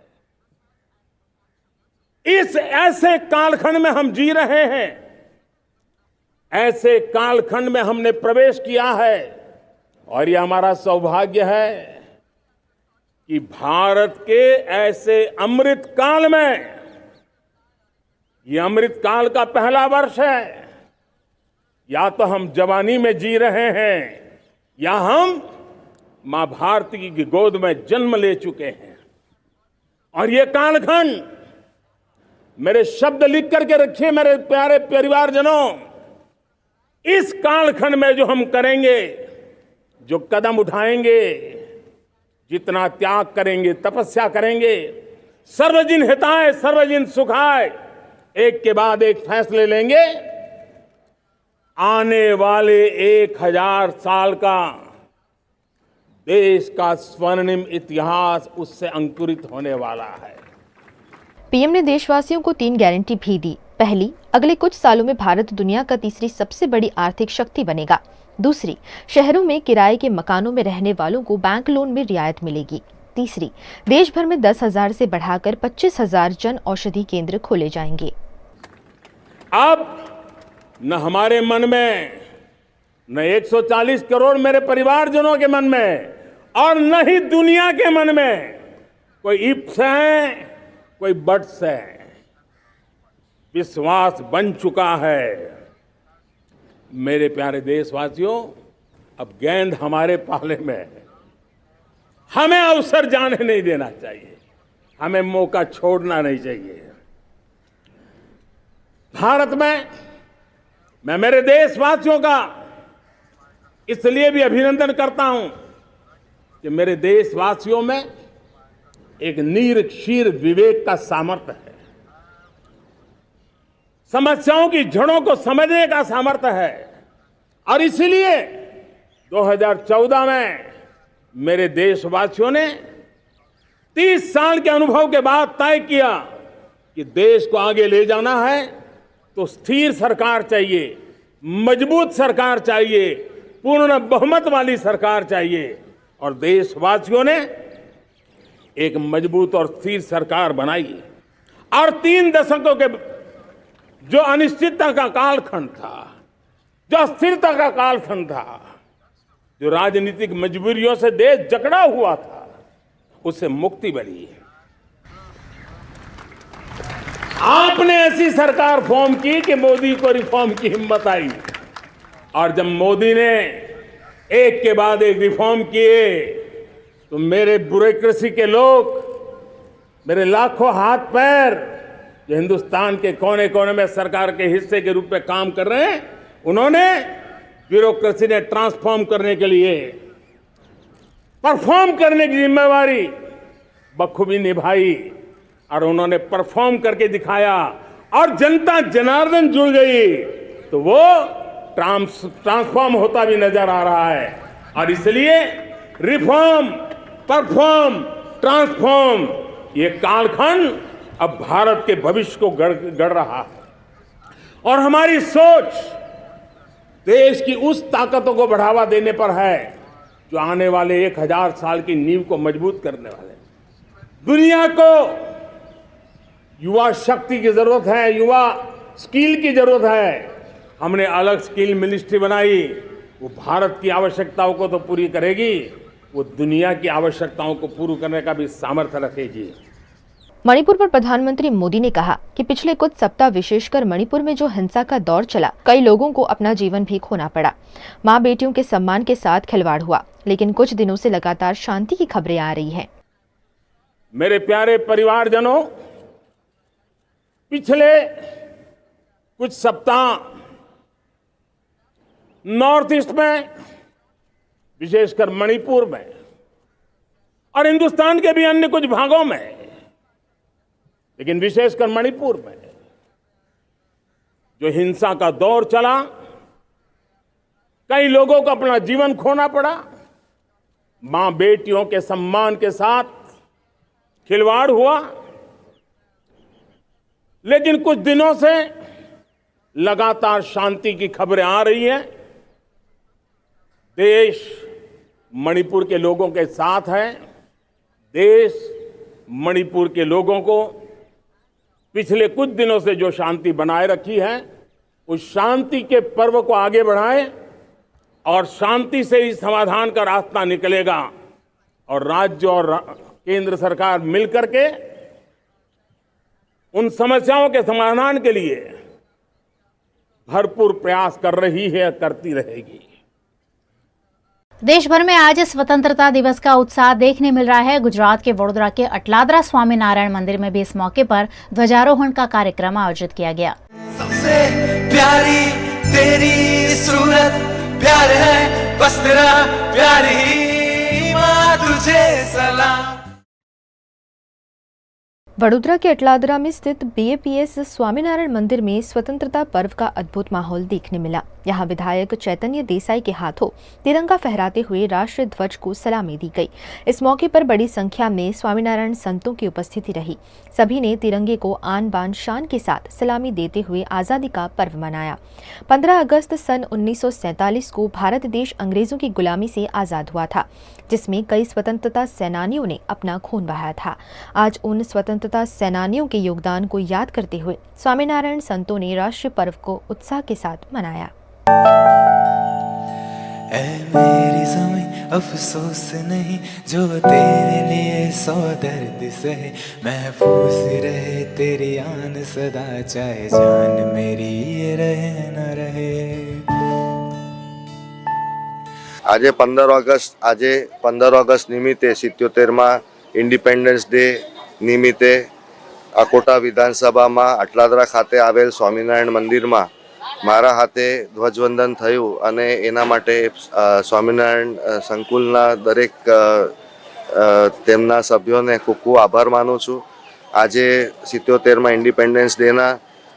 इस ऐसे कालखंड में हम जी रहे हैं, ऐसे कालखंड में हमने प्रवेश किया है और यह हमारा सौभाग्य है कि भारत के ऐसे अमृत काल में, ये अमृत काल का पहला वर्ष है। या तो हम जवानी में जी रहे हैं या हम मां भारती की गोद में जन्म ले चुके हैं। और ये कालखंड, मेरे शब्द लिख करके रखिए मेरे प्यारे परिवारजनों, इस कालखंड में जो हम करेंगे, जो कदम उठाएंगे, जितना त्याग करेंगे, तपस्या करेंगे, सर्वजन हिताय सर्वजन सुखाय, एक के बाद एक फैसले लेंगे, आने वाले 1000 साल का देश का स्वर्णिम इतिहास उससे अंकुरित होने वाला है। पीएम ने देशवासियों को 3 गारंटी भी दी। पहली, अगले कुछ सालों में भारत दुनिया का तीसरी सबसे बड़ी आर्थिक शक्ति बनेगा। दूसरी, शहरों में किराए के मकानों में रहने वालों को बैंक लोन में रियायत मिलेगी। तीसरी, देश भर में 10,000 से बढ़ाकर 25,000 जन औषधि केंद्र खोले जाएंगे। अब न हमारे मन में, न 140 करोड़ मेरे परिवारजनों के मन में और न ही दुनिया के मन में कोई इफ्स है, कोई बट्स है। विश्वास बन चुका है। मेरे प्यारे देशवासियों, अब गेंद हमारे पाले में है। हमें अवसर जाने नहीं देना चाहिए, हमें मौका छोड़ना नहीं चाहिए। भारत में मैं मेरे देशवासियों का इसलिए भी अभिनंदन करता हूं कि मेरे देशवासियों में एक नीर विवेक का सामर्थ्य है, समस्याओं की जड़ों को समझने का सामर्थ्य है। और इसीलिए 2014 में मेरे देशवासियों ने 30 साल के अनुभव के बाद तय किया कि देश को आगे ले जाना है तो स्थिर सरकार चाहिए, मजबूत सरकार चाहिए, पूर्ण बहुमत वाली सरकार चाहिए। और देशवासियों ने एक मजबूत और स्थिर सरकार बनाई। और 3 दशकों के जो अनिश्चितता का कालखंड था, जो अस्थिरता का कालखंड था, जो राजनीतिक मजबूरियों से देश जकड़ा हुआ था, उससे मुक्ति मिली। आपने ऐसी सरकार फॉर्म की कि मोदी को रिफॉर्म की हिम्मत आई। और जब मोदी ने एक के बाद एक रिफॉर्म किए तो मेरे ब्यूरोक्रेसी के लोग, मेरे लाखों हाथ पैर जो हिंदुस्तान के कोने कोने में सरकार के हिस्से के रूप में काम कर रहे हैं, उन्होंने ब्यूरोक्रेसी ने ट्रांसफॉर्म करने के लिए परफॉर्म करने की जिम्मेवारी बखूबी निभाई और उन्होंने परफॉर्म करके दिखाया और जनता जनार्दन जुड़ गई तो वो ट्रांसफॉर्म होता भी नजर आ रहा है। और इसलिए रिफॉर्म, परफॉर्म, ट्रांसफॉर्म, ये कालखंड अब भारत के भविष्य को गढ़ रहा है और हमारी सोच देश की उस ताकतों को बढ़ावा देने पर है जो आने वाले 1000 साल की नींव को मजबूत करने वाले हैं। दुनिया को युवा शक्ति की जरूरत है, युवा स्किल की जरूरत है। हमने अलग स्किल मिनिस्ट्री बनाई, वो भारत की आवश्यकताओं को तो पूरी करेगी, वो दुनिया की आवश्यकताओं को पूरी करने का भी सामर्थ्य रखेगी। मणिपुर पर प्रधानमंत्री मोदी ने कहा कि पिछले कुछ सप्ताह विशेषकर मणिपुर में जो हिंसा का दौर चला, कई लोगों को अपना जीवन भी खोना पड़ा। मां बेटियों के सम्मान के साथ खिलवाड़ हुआ, लेकिन कुछ दिनों से लगातार शांति की खबरें आ रही हैं। मेरे प्यारे परिवारजनों, पिछले कुछ सप्ताह नॉर्थ ईस्ट में, विशेषकर मणिपुर में और हिंदुस्तान के भी अन्य कुछ भागों में, लेकिन विशेषकर मणिपुर में जो हिंसा का दौर चला, कई लोगों को अपना जीवन खोना पड़ा, मां बेटियों के सम्मान के साथ खिलवाड़ हुआ। लेकिन कुछ दिनों से लगातार शांति की खबरें आ रही हैं। देश मणिपुर के लोगों के साथ है। देश मणिपुर के लोगों को पिछले कुछ दिनों से जो शांति बनाए रखी है, उस शांति के पर्व को आगे बढ़ाएं और शांति से ही समाधान का रास्ता निकलेगा और राज्य और केंद्र सरकार मिलकर के उन समस्याओं के समाधान के लिए भरपूर प्रयास कर रही है, करती रहेगी। देश भर में आज स्वतंत्रता दिवस का उत्साह देखने मिल रहा है। गुजरात के वडोदरा के अटलादरा स्वामीनारायण मंदिर में भी इस मौके पर ध्वजारोहण का कार्यक्रम आयोजित किया गया। सबसे प्यारी तेरी सूरत, प्यार है बस तेरा प्यार ही, मां तुझे सलाम। वडोदरा के अटलादरा में स्थित BAPS स्वामीनारायण मंदिर में स्वतंत्रता पर्व का अद्भुत माहौल देखने मिला। यहाँ विधायक चैतन्य देसाई के हाथों तिरंगा फहराते हुए राष्ट्रीय ध्वज को सलामी दी गई। इस मौके पर बड़ी संख्या में स्वामीनारायण संतों की उपस्थिति रही। सभी ने तिरंगे को आन बान शान के साथ सलामी देते हुए आज़ादी का पर्व मनाया। 15 अगस्त सन 1947 को भारत देश अंग्रेजों की गुलामी से आज़ाद हुआ था, जिसमें कई स्वतंत्रता सेनानियों ने अपना खून बहाया था। आज उन स्वतंत्रता सेनानियों के योगदान को याद करते हुए स्वामीनारायण संतों ने राष्ट्रीय पर्व को उत्साह के साथ मनाया। ऐ मेरी ज़मीं अफसोस नहीं, जो तेरे लिए सौ दर्द सहे, महफूज रहे तेरी आन सदा, चाहे जान मेरी ये रहे न रहे। આજે 15 ઓગસ્ટ નિમિત્તે 77મા ઇન્ડિપેન્ડન્સ ડે નિમિત્તે અકોટા વિધાનસભામાં અટલાદરા ખાતે આવેલ સ્વામિનારાયણ મંદિરમાં મારા હાથે ધ્વજવંદન થયું અને એના માટે સ્વામિનારાયણ સંકુલના દરેક તેમના સભ્યોને ખૂબ ખૂબ આભાર માનું છું। આજે 77મા ઇન્ડિપેન્ડન્સ ડેના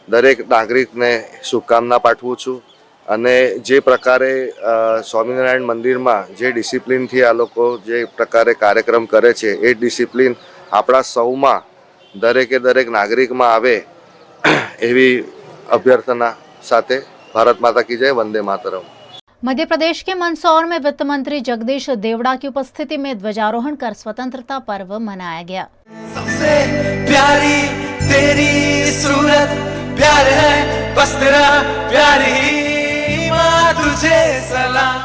દરેક નાગરિકને શુભકામના પાઠવું છું અને જે પ્રકારે સ્વામિનારાયણ મંદિરમાં જે ડિસિપ્લિનથી આ લોકો જે પ્રકારે કાર્યક્રમ કરે છે, એ ડિસિપ્લિન આપણા સૌમાં દરેકે દરેક નાગરિકમાં આવે એવી અભ્યર્થના સાથે ભારત માતા की जय, वंदे मातरम। मध्य प्रदेश के मंदसौर में वित्त मंत्री जगदीश देवड़ा की उपस्थिति में ध्वजारोहण कर स्वतंत्रता पर्व मनाया गया। सबसे प्यारी तेरी सूरत, प्यार है बस तेरा प्यार ही, मां तुझे सलाम।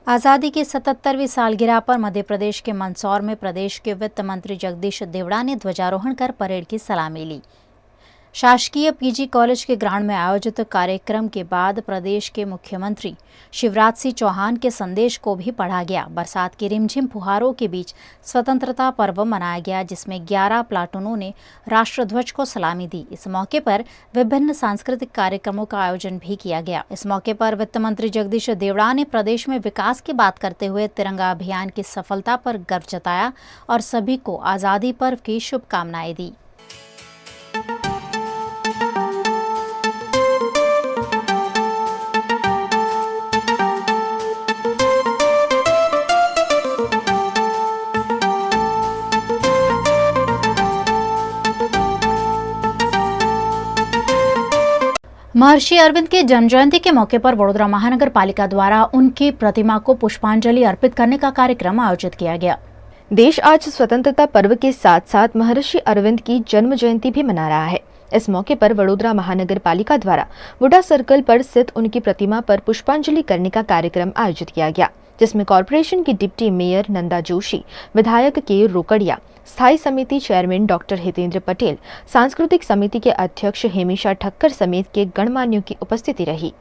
आज़ादी की 77वीं सालगिरह पर मध्य प्रदेश के मंदसौर में प्रदेश के वित्त मंत्री जगदीश देवड़ा ने ध्वजारोहण कर परेड की सलामी ली। शासकीय पीजी कॉलेज के ग्राउंड में आयोजित कार्यक्रम के बाद प्रदेश के मुख्यमंत्री शिवराज सिंह चौहान के संदेश को भी पढ़ा गया। बरसात की रिमझिम फुहारों के बीच स्वतंत्रता पर्व मनाया गया, जिसमें 11 प्लाटूनों ने राष्ट्रध्वज को सलामी दी। इस मौके पर विभिन्न सांस्कृतिक कार्यक्रमों का आयोजन भी किया गया। इस मौके पर वित्त मंत्री जगदीश देवड़ा ने प्रदेश में विकास की बात करते हुए तिरंगा अभियान की सफलता पर गर्व जताया और सभी को आज़ादी पर्व की शुभकामनाएं दी। महर्षि अरविंद की जन्म जयंती के मौके पर वडोदरा महानगर पालिका द्वारा उनकी प्रतिमा को पुष्पांजलि अर्पित करने का कार्यक्रम आयोजित किया गया। देश आज स्वतंत्रता पर्व के साथ साथ महर्षि अरविंद की जन्म जयंती भी मना रहा है। इस मौके पर वडोदरा महानगर पालिका द्वारा वुडा सर्कल पर स्थित उनकी प्रतिमा पर पुष्पांजलि करने का कार्यक्रम आयोजित किया गया, जिसमें कॉरपोरेशन की डिप्टी मेयर नंदा जोशी, विधायक के रोकड़िया, स्थायी समिति चेयरमैन डॉक्टर हितेंद्र पटेल, सांस्कृतिक समिति के अध्यक्ष हेमिशा ठक्कर समेत के गणमान्यों की उपस्थिति रही।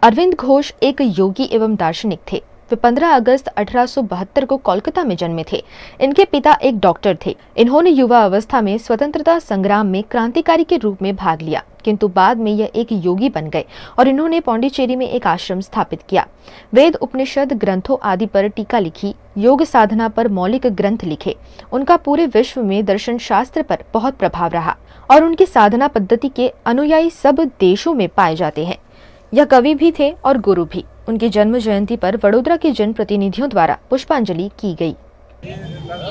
अरविंद घोष एक योगी एवं दार्शनिक थे। वे 15 अगस्त 1872 को कोलकाता में जन्मे थे। इनके पिता एक डॉक्टर थे। इन्होंने युवा अवस्था में स्वतंत्रता संग्राम में क्रांतिकारी के रूप में भाग लिया, किंतु बाद में यह एक योगी बन गए और इन्होंने पौंडीचेरी में एक आश्रम स्थापित किया। वेद उपनिषद ग्रंथों आदि पर टीका लिखी, योग साधना पर मौलिक ग्रंथ लिखे। उनका पूरे विश्व में दर्शन शास्त्र पर बहुत प्रभाव रहा और उनकी साधना पद्धति के अनुयायी सब देशों में पाए जाते हैं। यह कवि भी थे और गुरु भी। उनकी जन्म जयंती पर वडोदरा के जनप्रतिनिधियों द्वारा पुष्पांजलि की गई।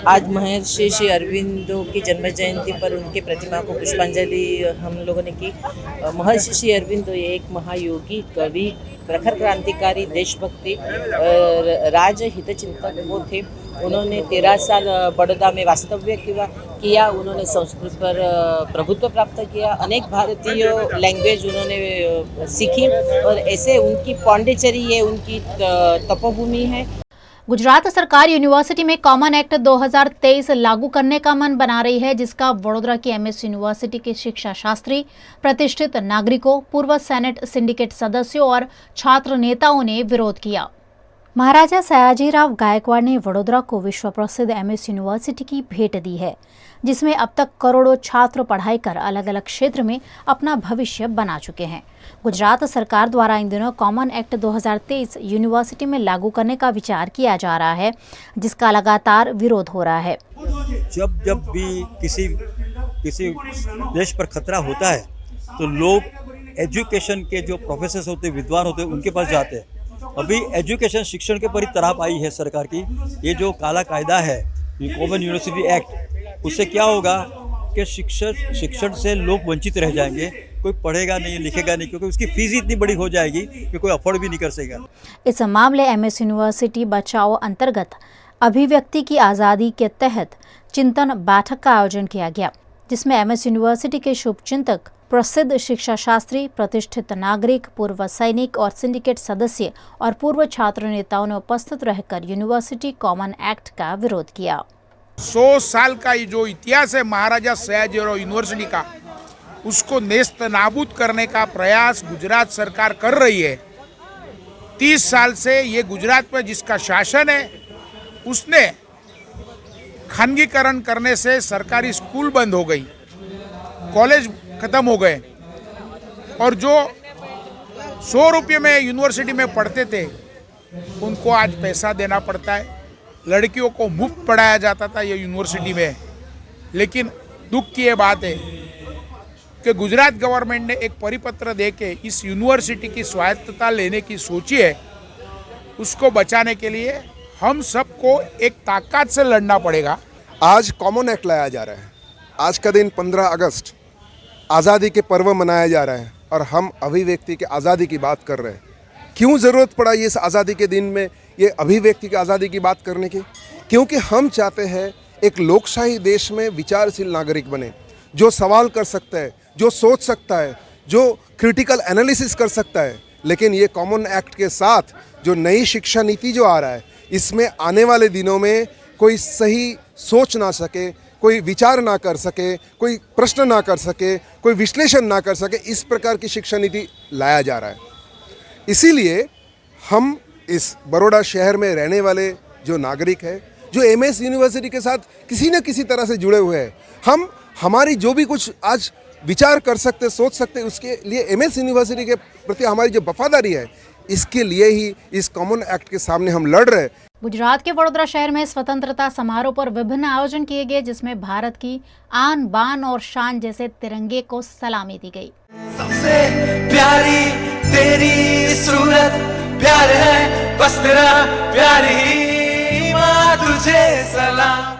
आज महर्षि श्री अरविंदो की जन्म जयंती पर उनकी प्रतिमा को पुष्पांजलि हम लोगों ने की। महर्षि श्री अरविंदो एक महायोगी, कवि, प्रखर क्रांतिकारी, देशभक्ति, राजहित चिंतक वो थे। उन्होंने 13 साल बड़ौदा में वास्तव्य किया। उन्होंने संस्कृत पर प्रभुत्व प्राप्त किया। अनेक भारतीय लैंग्वेज उन्होंने सीखी और ऐसे उनकी पौंडीचेरी ये उनकी तपोभूमि है। गुजरात सरकार यूनिवर्सिटी में कॉमन एक्ट 2023 लागू करने का मन बना रही है, जिसका वडोदरा की एमएस यूनिवर्सिटी के शिक्षा शास्त्री, प्रतिष्ठित नागरिकों, पूर्व सेनेट सिंडिकेट सदस्यों और छात्र नेताओं ने विरोध किया। महाराजा सयाजीराव गायकवाड़ ने वडोदरा को विश्व प्रसिद्ध एमएस यूनिवर्सिटी की भेंट दी है, जिसमें अब तक करोड़ों छात्र पढ़ाई कर अलग अलग क्षेत्र में अपना भविष्य बना चुके हैं। गुजरात सरकार द्वारा इन दिनों कॉमन एक्ट 2023 यूनिवर्सिटी में लागू करने का विचार किया जा रहा है, जिसका लगातार विरोध हो रहा है। जब भी किसी देश पर खतरा होता है तो लोग एजुकेशन के जो प्रोफेसर होते, विद्वान होते, उनके पास जाते हैं। अभी एजुकेशन शिक्षण के पर ही तरफ आई है सरकार की। ये जो काला कायदा है, ये कॉमन यूनिवर्सिटी एक्ट, उससे क्या होगा कि शिक्षण से लोग वंचित रह जाएंगे। कोई पढ़ेगा नहीं, लिखेगा नहीं, क्योंकि उसकी फीस इतनी बड़ी हो जाएगी कि कोई अफोर्ड भी नहीं कर सकेगा। इस मामले एमएस यूनिवर्सिटी बचाओ अंतर्गत अभिव्यक्ति की आज़ादी के तहत चिंतन बैठक का आयोजन किया गया, जिसमें एमएस यूनिवर्सिटी के शुभचिंतक, प्रसिद्ध शिक्षा शास्त्री, प्रतिष्ठित नागरिक, पूर्व सैनिक और सिंडिकेट सदस्य और पूर्व छात्र नेताओं ने उपस्थित रहकर यूनिवर्सिटी कॉमन एक्ट का विरोध किया। 100 साल का ये जो इतिहास है महाराजा सयाजीराव यूनिवर्सिटी का, उसको नेस्त नाबूद करने का प्रयास गुजरात सरकार कर रही है। 30 साल से ये गुजरात में जिसका शासन है, उसने खानगीकरण करने से सरकारी स्कूल बंद हो गई, कॉलेज खत्म हो गए और जो 100 रुपये में यूनिवर्सिटी में पढ़ते थे उनको आज पैसा देना पड़ता है। लड़कियों को मुफ्त पढ़ाया जाता था ये यूनिवर्सिटी में। लेकिन दुख की ये बात है कि गुजरात गवर्नमेंट ने एक परिपत्र दे के इस यूनिवर्सिटी की स्वायत्तता लेने की सोची है। उसको बचाने के लिए हम सबको एक ताकत से लड़ना पड़ेगा। आज कॉमन एक्ट लाया जा रहा है। आज का दिन 15 अगस्त आज़ादी के पर्व मनाया जा रहा है और हम अभिव्यक्ति की आज़ादी की बात कर रहे हैं। क्यों ज़रूरत पड़ा ये इस आज़ादी के दिन में ये अभिव्यक्ति की आज़ादी की बात करने की? क्योंकि हम चाहते हैं एक लोकशाही देश में विचारशील नागरिक बने, जो सवाल कर सकता है, जो सोच सकता है, जो क्रिटिकल एनालिसिस कर सकता है। लेकिन ये कॉमन एक्ट के साथ जो नई शिक्षा नीति जो आ रहा है, इसमें आने वाले दिनों में कोई सही सोच ना सके, कोई विचार ना कर सके, कोई प्रश्न ना कर सके, कोई विश्लेषण ना कर सके, इस प्रकार की शिक्षा नीति लाया जा रहा है। इसीलिए हम इस बड़ौदा शहर में रहने वाले जो नागरिक है, जो एमएस यूनिवर्सिटी के साथ किसी न किसी तरह से जुड़े हुए हैं, हम हमारी जो भी कुछ आज विचार कर सकते, सोच सकते, उसके लिए एमएस यूनिवर्सिटी के प्रति हमारी जो वफादारी है, इसके लिए ही इस कॉमन एक्ट के सामने हम लड़ रहे हैं। गुजरात के वडोदरा शहर में स्वतंत्रता समारोह पर विभिन्न आयोजन किए गए, जिसमें भारत की आन बान और शान जैसे तिरंगे को सलामी दी गई। सबसे प्यारी तेरी सूरत, प्यार है बस तेरा प्यार ही, माँ तुझे सलाम।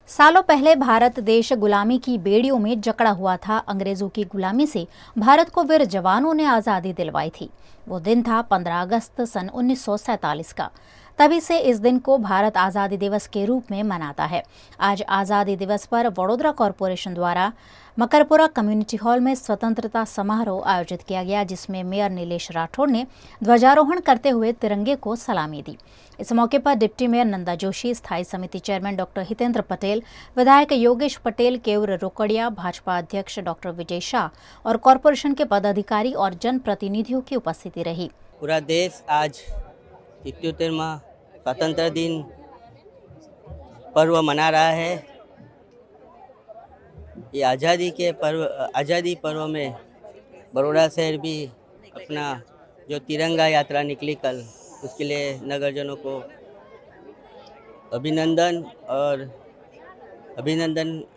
सालों पहले भारत देश गुलामी की बेड़ियों में जकड़ा हुआ था। अंग्रेजों की गुलामी से भारत को वीर जवानों ने आज़ादी दिलवाई थी। वो दिन था 15 अगस्त सन 1947 का। तभी से इस दिन को भारत आज़ादी दिवस के रूप में मनाता है। आज आज़ादी दिवस पर वडोदरा कॉरपोरेशन द्वारा मकरपुरा कम्युनिटी हॉल में स्वतंत्रता समारोह आयोजित किया गया, जिसमें मेयर नीलेश राठौड़ ने ध्वजारोहण करते हुए तिरंगे को सलामी दी। इस मौके पर डिप्टी मेयर नंदा जोशी, स्थायी समिति चेयरमैन डॉक्टर हितेंद्र पटेल, विधायक योगेश पटेल, केवल रोकड़िया, भाजपा अध्यक्ष डॉक्टर विजय शाह और कॉरपोरेशन के पदाधिकारी और जनप्रतिनिधियों की उपस्थिति रही। पूरा देश आज 77वां स्वतंत्र दिन पर्व मना रहा है। ये आज़ादी पर्व में बड़ौदा शहर भी अपना जो तिरंगा यात्रा निकली कल, उसके लिए नगरजनों को अभिनंदन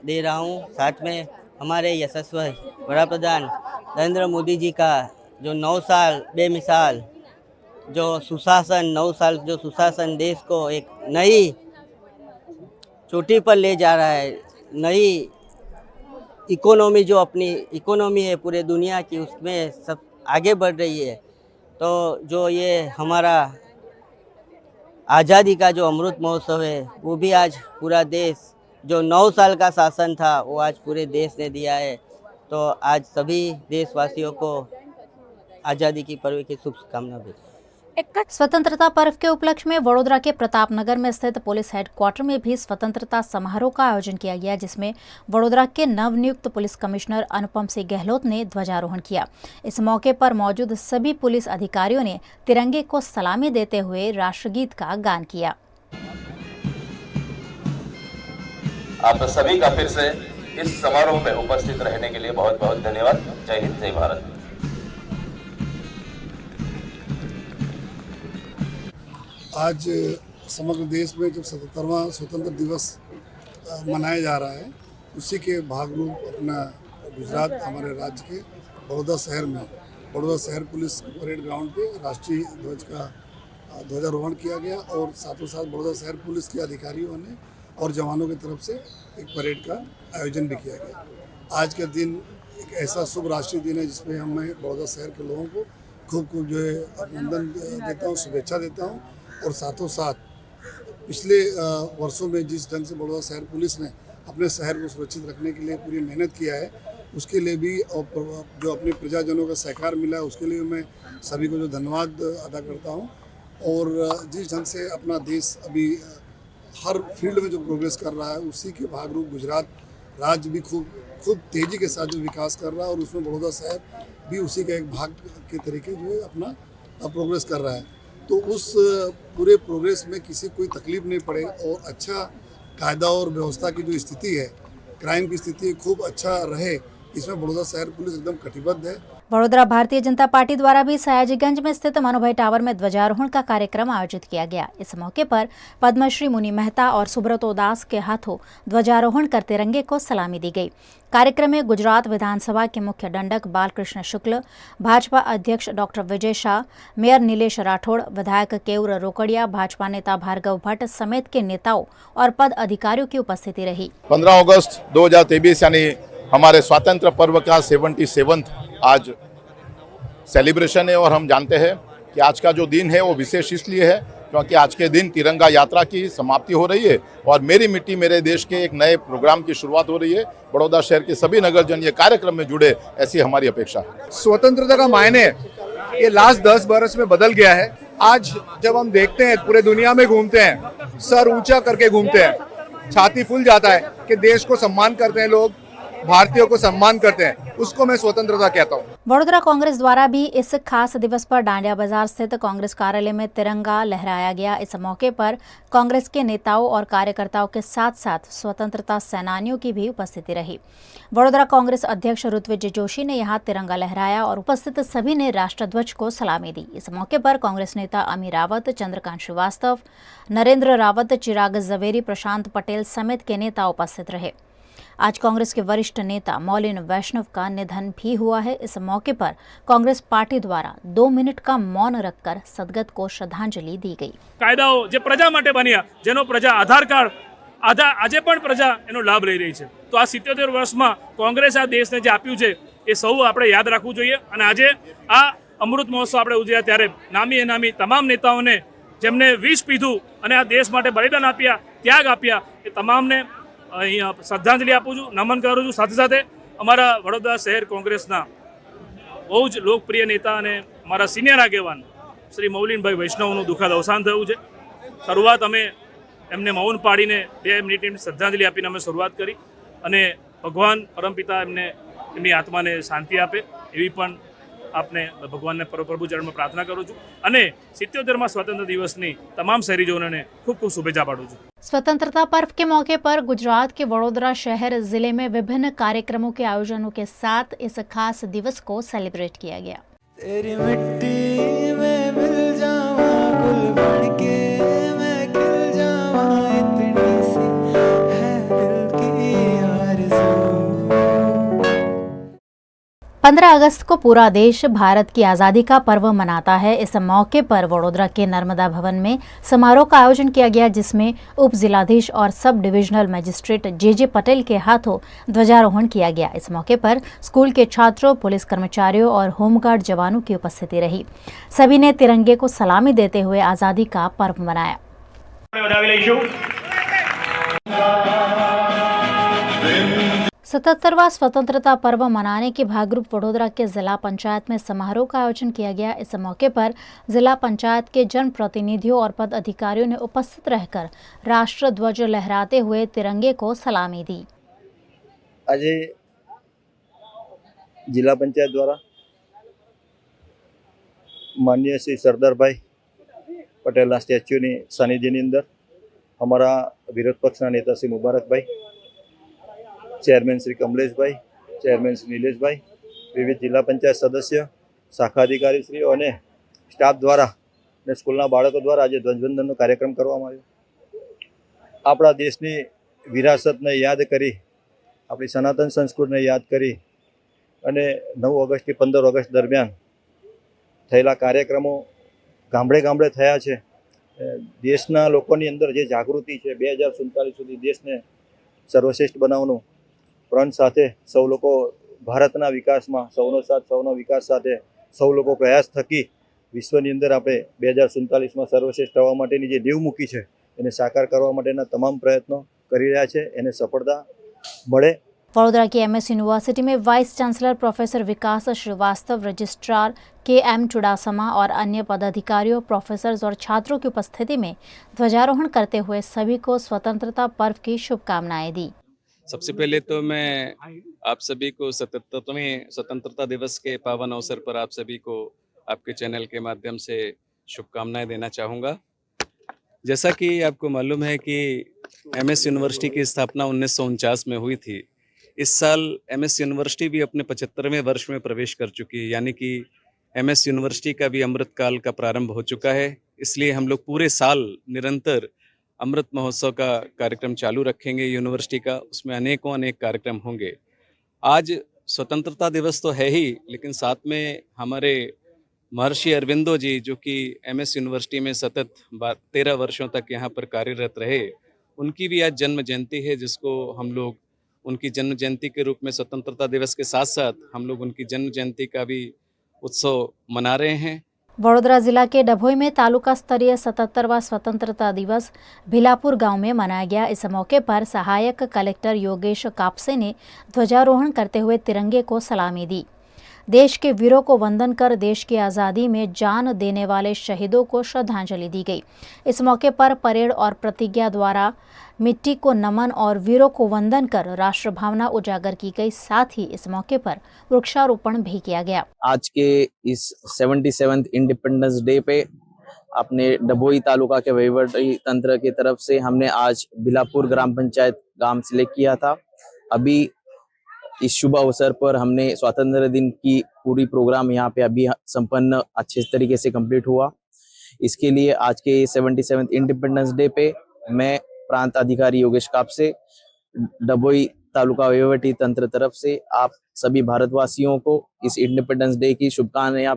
दे रहा हूँ। साथ में हमारे यशस्वी वडाप्रधान नरेंद्र मोदी जी का जो 9 साल बेमिसाल जो सुशासन 9 साल जो सुशासन देश को एक नई चोटी पर ले जा रहा है। नई इकोनॉमी जो अपनी इकोनॉमी है पूरे दुनिया की, उसमें सब आगे बढ़ रही है। तो जो ये हमारा आज़ादी का जो अमृत महोत्सव है, वो भी आज पूरा देश जो 9 साल का शासन था वो आज पूरे देश ने दिया है। तो आज सभी देशवासियों को आज़ादी की पर्व की शुभकामनाएं भेजता हूं। स्वतंत्रता पर्व के उपलक्ष्य में वडोदरा के प्रताप नगर में स्थित पुलिस हेडक्वार्टर में भी स्वतंत्रता समारोह का आयोजन किया गया, जिसमें वडोदरा के नवनियुक्त पुलिस कमिश्नर अनुपम सिंह गहलोत ने ध्वजारोहण किया। इस मौके पर मौजूद सभी पुलिस अधिकारियों ने तिरंगे को सलामी देते हुए राष्ट्रगीत का गान किया। आप सभी का फिर से इस समारोह में उपस्थित रहने के लिए बहुत बहुत धन्यवाद। जय हिंद, जय भारत। आज समग्र देश में जब 77वां स्वतंत्र दिवस मनाया जा रहा है, उसी के भागरूप अपना गुजरात हमारे राज्य के बड़ौदा शहर में बड़ौदा शहर पुलिस परेड ग्राउंड पे राष्ट्रीय ध्वज का ध्वजारोहण किया गया और साथों साथ बड़ौदा शहर पुलिस के अधिकारियों ने और जवानों की तरफ से एक परेड का आयोजन भी किया गया। आज का दिन एक ऐसा शुभ राष्ट्रीय दिन है जिसमें मैं बड़ौदा शहर के लोगों को खूब जो है अभिनंदन देता हूँ, शुभेच्छा देता हूँ। और साथों साथ पिछले वर्षों में जिस ढंग से बड़ौदा शहर पुलिस ने अपने शहर को सुरक्षित रखने के लिए पूरी मेहनत किया है, उसके लिए भी और जो अपने प्रजाजनों का सहकार मिला है, उसके लिए मैं सभी को जो धन्यवाद अदा करता हूं। और जिस ढंग से अपना देश अभी हर फील्ड में जो प्रोग्रेस कर रहा है, उसी के भागरूप गुजरात राज्य भी खूब तेज़ी के साथ जो विकास कर रहा है और उसमें बड़ौदा शहर भी उसी का एक भाग के तरीके जो है अपना प्रोग्रेस कर रहा है। तो उस पूरे प्रोग्रेस में किसी कोई तकलीफ नहीं पड़े और अच्छा कायदा और व्यवस्था की जो स्थिति है, क्राइम की स्थिति खूब अच्छा रहे, इसमें बड़ौदा शहर पुलिस एकदम कटिबद्ध है। वडोदरा भारतीय जनता पार्टी द्वारा भी सयाजीगंज में स्थित मनुभाई टावर में ध्वजारोहण का कार्यक्रम आयोजित किया गया। इस मौके पर पद्मश्री मुनि मेहता और सुब्रतो दास के हाथों ध्वजारोहण कर तिरंगे को सलामी दी गई। कार्यक्रम में गुजरात विधानसभा के मुख्य दंडक बालकृष्ण शुक्ल, भाजपा अध्यक्ष डॉक्टर विजय शाह, मेयर नीलेश राठौड़, विधायक केवल रोकड़िया, भाजपा नेता भार्गव भट्ट समेत के नेताओं और पद अधिकारियों की उपस्थिति रही। 15 अगस्त 2023 यानी हमारे स्वतंत्र पर्व का 77वां आज सेलिब्रेशन है और हम जानते हैं कि आज का जो दिन है वो विशेष इसलिए है क्योंकि आज के दिन तिरंगा यात्रा की समाप्ति हो रही है और मेरी मिट्टी मेरे देश के एक नए प्रोग्राम की शुरुआत हो रही है। बड़ौदा शहर के सभी नगरजन ये कार्यक्रम में जुड़े, ऐसी हमारी अपेक्षा है। स्वतंत्रता का मायने ये लास्ट 10 बरस में बदल गया है। आज जब हम देखते हैं पूरे दुनिया में घूमते हैं, सर ऊंचा करके घूमते हैं, छाती फूल जाता है कि देश को सम्मान करते हैं लोग, भारतीयों को सम्मान करते हैं, उसको मैं स्वतंत्रता कहता हूँ। वडोदरा कांग्रेस द्वारा भी इस खास दिवस पर डांडिया बाजार स्थित कांग्रेस कार्यालय में तिरंगा लहराया गया। इस मौके पर कांग्रेस के नेताओं और कार्यकर्ताओं के साथ साथ स्वतंत्रता सेनानियों की भी उपस्थिति रही। वडोदरा कांग्रेस अध्यक्ष ऋत्विज जोशी ने यहां तिरंगा लहराया और उपस्थित सभी ने राष्ट्रध्वज को सलामी दी। इस मौके पर कांग्रेस नेता अमी रावत, चंद्रकांत श्रीवास्तव, नरेंद्र रावत, चिराग जवेरी, प्रशांत पटेल समेत के नेता उपस्थित रहे। आज कांग्रेस के वरिष्ठ नेता मौलिन वैष्णव का निधन भी हुआ है। इस मौके पर कांग्रेस पार्टी द्वारा 2 मिनट का मौन रखकर सदगत को श्रद्धांजलि दी गई। કાયદાઓ જે પ્રજા માટે બન્યા, જેનો પ્રજા આધાર કાર્ડ આજે પણ પ્રજા એનો લાભ લઈ રહી છે, તો આ 77 વર્ષમાં કોંગ્રેસ આ દેશને જે આપ્યું છે એ સૌ આપણે યાદ રાખવું જોઈએ। અને આજે આ અમૃત મહોત્સવ આપણે ઉજવ્યા ત્યારે નામી અનામી તમામ નેતાઓને જેમને વિષ પીધું અને આ દેશ માટે બલિદાન આપ્યા, ત્યાગ આપ્યા, એ તમામને અહીંયા શ્રદ્ધાંજલિ આપું છું, નમન કરું છું। સાથે સાથે અમારા વડોદરા શહેર કોંગ્રેસના બહુ જ લોકપ્રિય નેતા અને અમારા સિનિયર આગેવાન શ્રી મૌલિનભાઈ વૈષ્ણવનું દુઃખદ અવસાન થયું છે। શરૂઆત અમે એમને મૌન પાડીને 2 મિનિટની શ્રદ્ધાંજલિ આપીને અમે શરૂઆત કરી અને ભગવાન પરમપિતા એમની આત્માને શાંતિ આપે એવી પણ આપને ભગવાનને પ્રભુ ચરણમાં પ્રાર્થના કરું છું અને 77મા સ્વતંત્ર દિવસની તમામ શહેરીજનોને ખૂબ ખૂબ શુભેચ્છા પાઠવું છું। स्वतंत्रता पर्व के मौके पर गुजरात के वडोदरा शहर जिले में विभिन्न कार्यक्रमों के आयोजनों के साथ इस खास दिवस को सेलिब्रेट किया गया। तेरी मिट्टी में मिल जावा गुल बनके मैं खिल जावा, इतनी सी है दिल की आरज़ू। 15 अगस्त को पूरा देश भारत की आज़ादी का पर्व मनाता है। इस मौके पर वडोदरा के नर्मदा भवन में समारोह का आयोजन किया गया, जिसमें उप जिलाधीश और सब डिविजनल मजिस्ट्रेट जे पटेल के हाथों ध्वजारोहण किया गया। इस मौके पर स्कूल के छात्रों, पुलिस कर्मचारियों और होमगार्ड जवानों की उपस्थिति रही। सभी ने तिरंगे को सलामी देते हुए आज़ादी का पर्व मनाया। 77वां स्वतंत्रता पर्व मनाने के भागरूप वडोदरा के जिला पंचायत में समारोह का आयोजन किया गया। इस मौके पर जिला पंचायत के जनप्रतिनिधियों और पद अधिकारियों ने उपस्थित रहकर राष्ट्र ध्वज लहराते हुए तिरंगे को सलामी दी। आज जिला पंचायत द्वारा माननीय श्री सरदार भाई पटेल स्टेच्यू की सानिध्य अंदर हमारा विरोध पक्ष नेता श्री मुबारक भाई, चेरमेन श्री कमलेश भाई, चेरमेन श्री नीलेश भाई, विविध जिला पंचायत सदस्य, शाखा अधिकारी श्री और स्टाफ द्वारा ने स्कूलना बाळको द्वारा आज ध्वजवंदनનો कार्यक्रम કરવામાં આવ્યો। આપણા દેશની વિરાસતને યાદ કરી, આપણી સનાતન સંસ્કૃતિને યાદ કરી અને 9 ઓગસ્ટથી 15 ઓગસ્ટ દરમિયાન થયેલા કાર્યક્રમો ગામડે ગામડે થયા છે। દેશના લોકોની અંદર જે જાગૃતિ છે 2047 સુધી દેશને સર્વશ્રેષ્ઠ બનાવવાનું પ્રણ સાથે સૌ લોકો ભારતના વિકાસમાં સૌનો સાથ સૌનો વિકાસ સાથે સૌ લોકો પ્રયાસ થકી વિશ્વની અંદર આપણે 2047માં સર્વશ્રેષ્ઠ થવા માટેની જે નેવ મૂકી છે એને સાકાર કરવા માટેના તમામ પ્રયત્નો કરી રહ્યા છે, એને સફળતા મળે। वडोदरा की एमएस यूनिवर्सिटी में वाइस चांसलर प्रोफेसर विकास श्रीवास्तव, रजिस्ट्रार KM चुड़ासमा और अन्य पदाधिकारियों, प्रोफेसर्स और छात्रों की उपस्थिति में ध्वजारोहण करते हुए सभी को स्वतंत्रता पर्व की शुभकामनाएं दी। सबसे पहले तो मैं आप सभी को 77वें स्वतंत्रता दिवस के पावन अवसर पर आप सभी को आपके चैनल के माध्यम से शुभकामनाएं देना चाहूँगा। जैसा कि आपको मालूम है कि एमएस यूनिवर्सिटी की स्थापना 1949 में हुई थी। इस साल एमएस यूनिवर्सिटी भी अपने 75वें वर्ष में प्रवेश कर चुकी है, यानी कि एमएस यूनिवर्सिटी का भी अमृतकाल का प्रारंभ हो चुका है। इसलिए हम लोग पूरे साल निरंतर अमृत महोत्सव का कार्यक्रम चालू रखेंगे यूनिवर्सिटी का, उसमें अनेक कार्यक्रम होंगे। आज स्वतंत्रता दिवस तो है ही, लेकिन साथ में हमारे महर्षि अरविंदो जी जो कि एमएस यूनिवर्सिटी में सतत 13 वर्षों तक यहाँ पर कार्यरत रहे, उनकी भी आज जन्म जयंती है, जिसको हम लोग उनकी जन्म जयंती के रूप में स्वतंत्रता दिवस के साथ साथ हम लोग उनकी जन्म जयंती का भी उत्सव मना रहे हैं। वडोदरा जिला के डभोई में तालुका स्तरीय 77वां स्वतंत्रता दिवस भिलापुर गांव में मनाया गया। इस मौके पर सहायक कलेक्टर योगेश कापसे ने ध्वजारोहण करते हुए तिरंगे को सलामी दी। देश के वीरों को वंदन कर देश की आज़ादी में जान देने वाले शहीदों को श्रद्धांजलि दी गई। इस मौके पर परेड और प्रतिज्ञा द्वारा मिट्टी को नमन और वीरों को वंदन कर राष्ट्र भावना उजागर की गई। साथ ही इस मौके पर वृक्षारोपण भी किया गया। आज के इस 77th इंडिपेंडेंस डे पे अपने डभोई तालुका के वहीवटी तंत्र की तरफ से हमने आज बिलापुर ग्राम पंचायत गांव सिलेक्ट किया था। अभी इस शुभ अवसर पर हमने स्वतंत्रता दिन की पूरी प्रोग्राम यहाँ पे अभी संपन्न अच्छे तरीके से कंप्लीट हुआ। इसके लिए आज के 77th इंडिपेंडेंस डे पे मैं प्रांत अधिकारी योगेश कापसे डभोई तालुका वहीवटी तंत्र तरफ से आप सभी भारतवासियों को इस इंडिपेंडेंस डे की शुभकामनाएं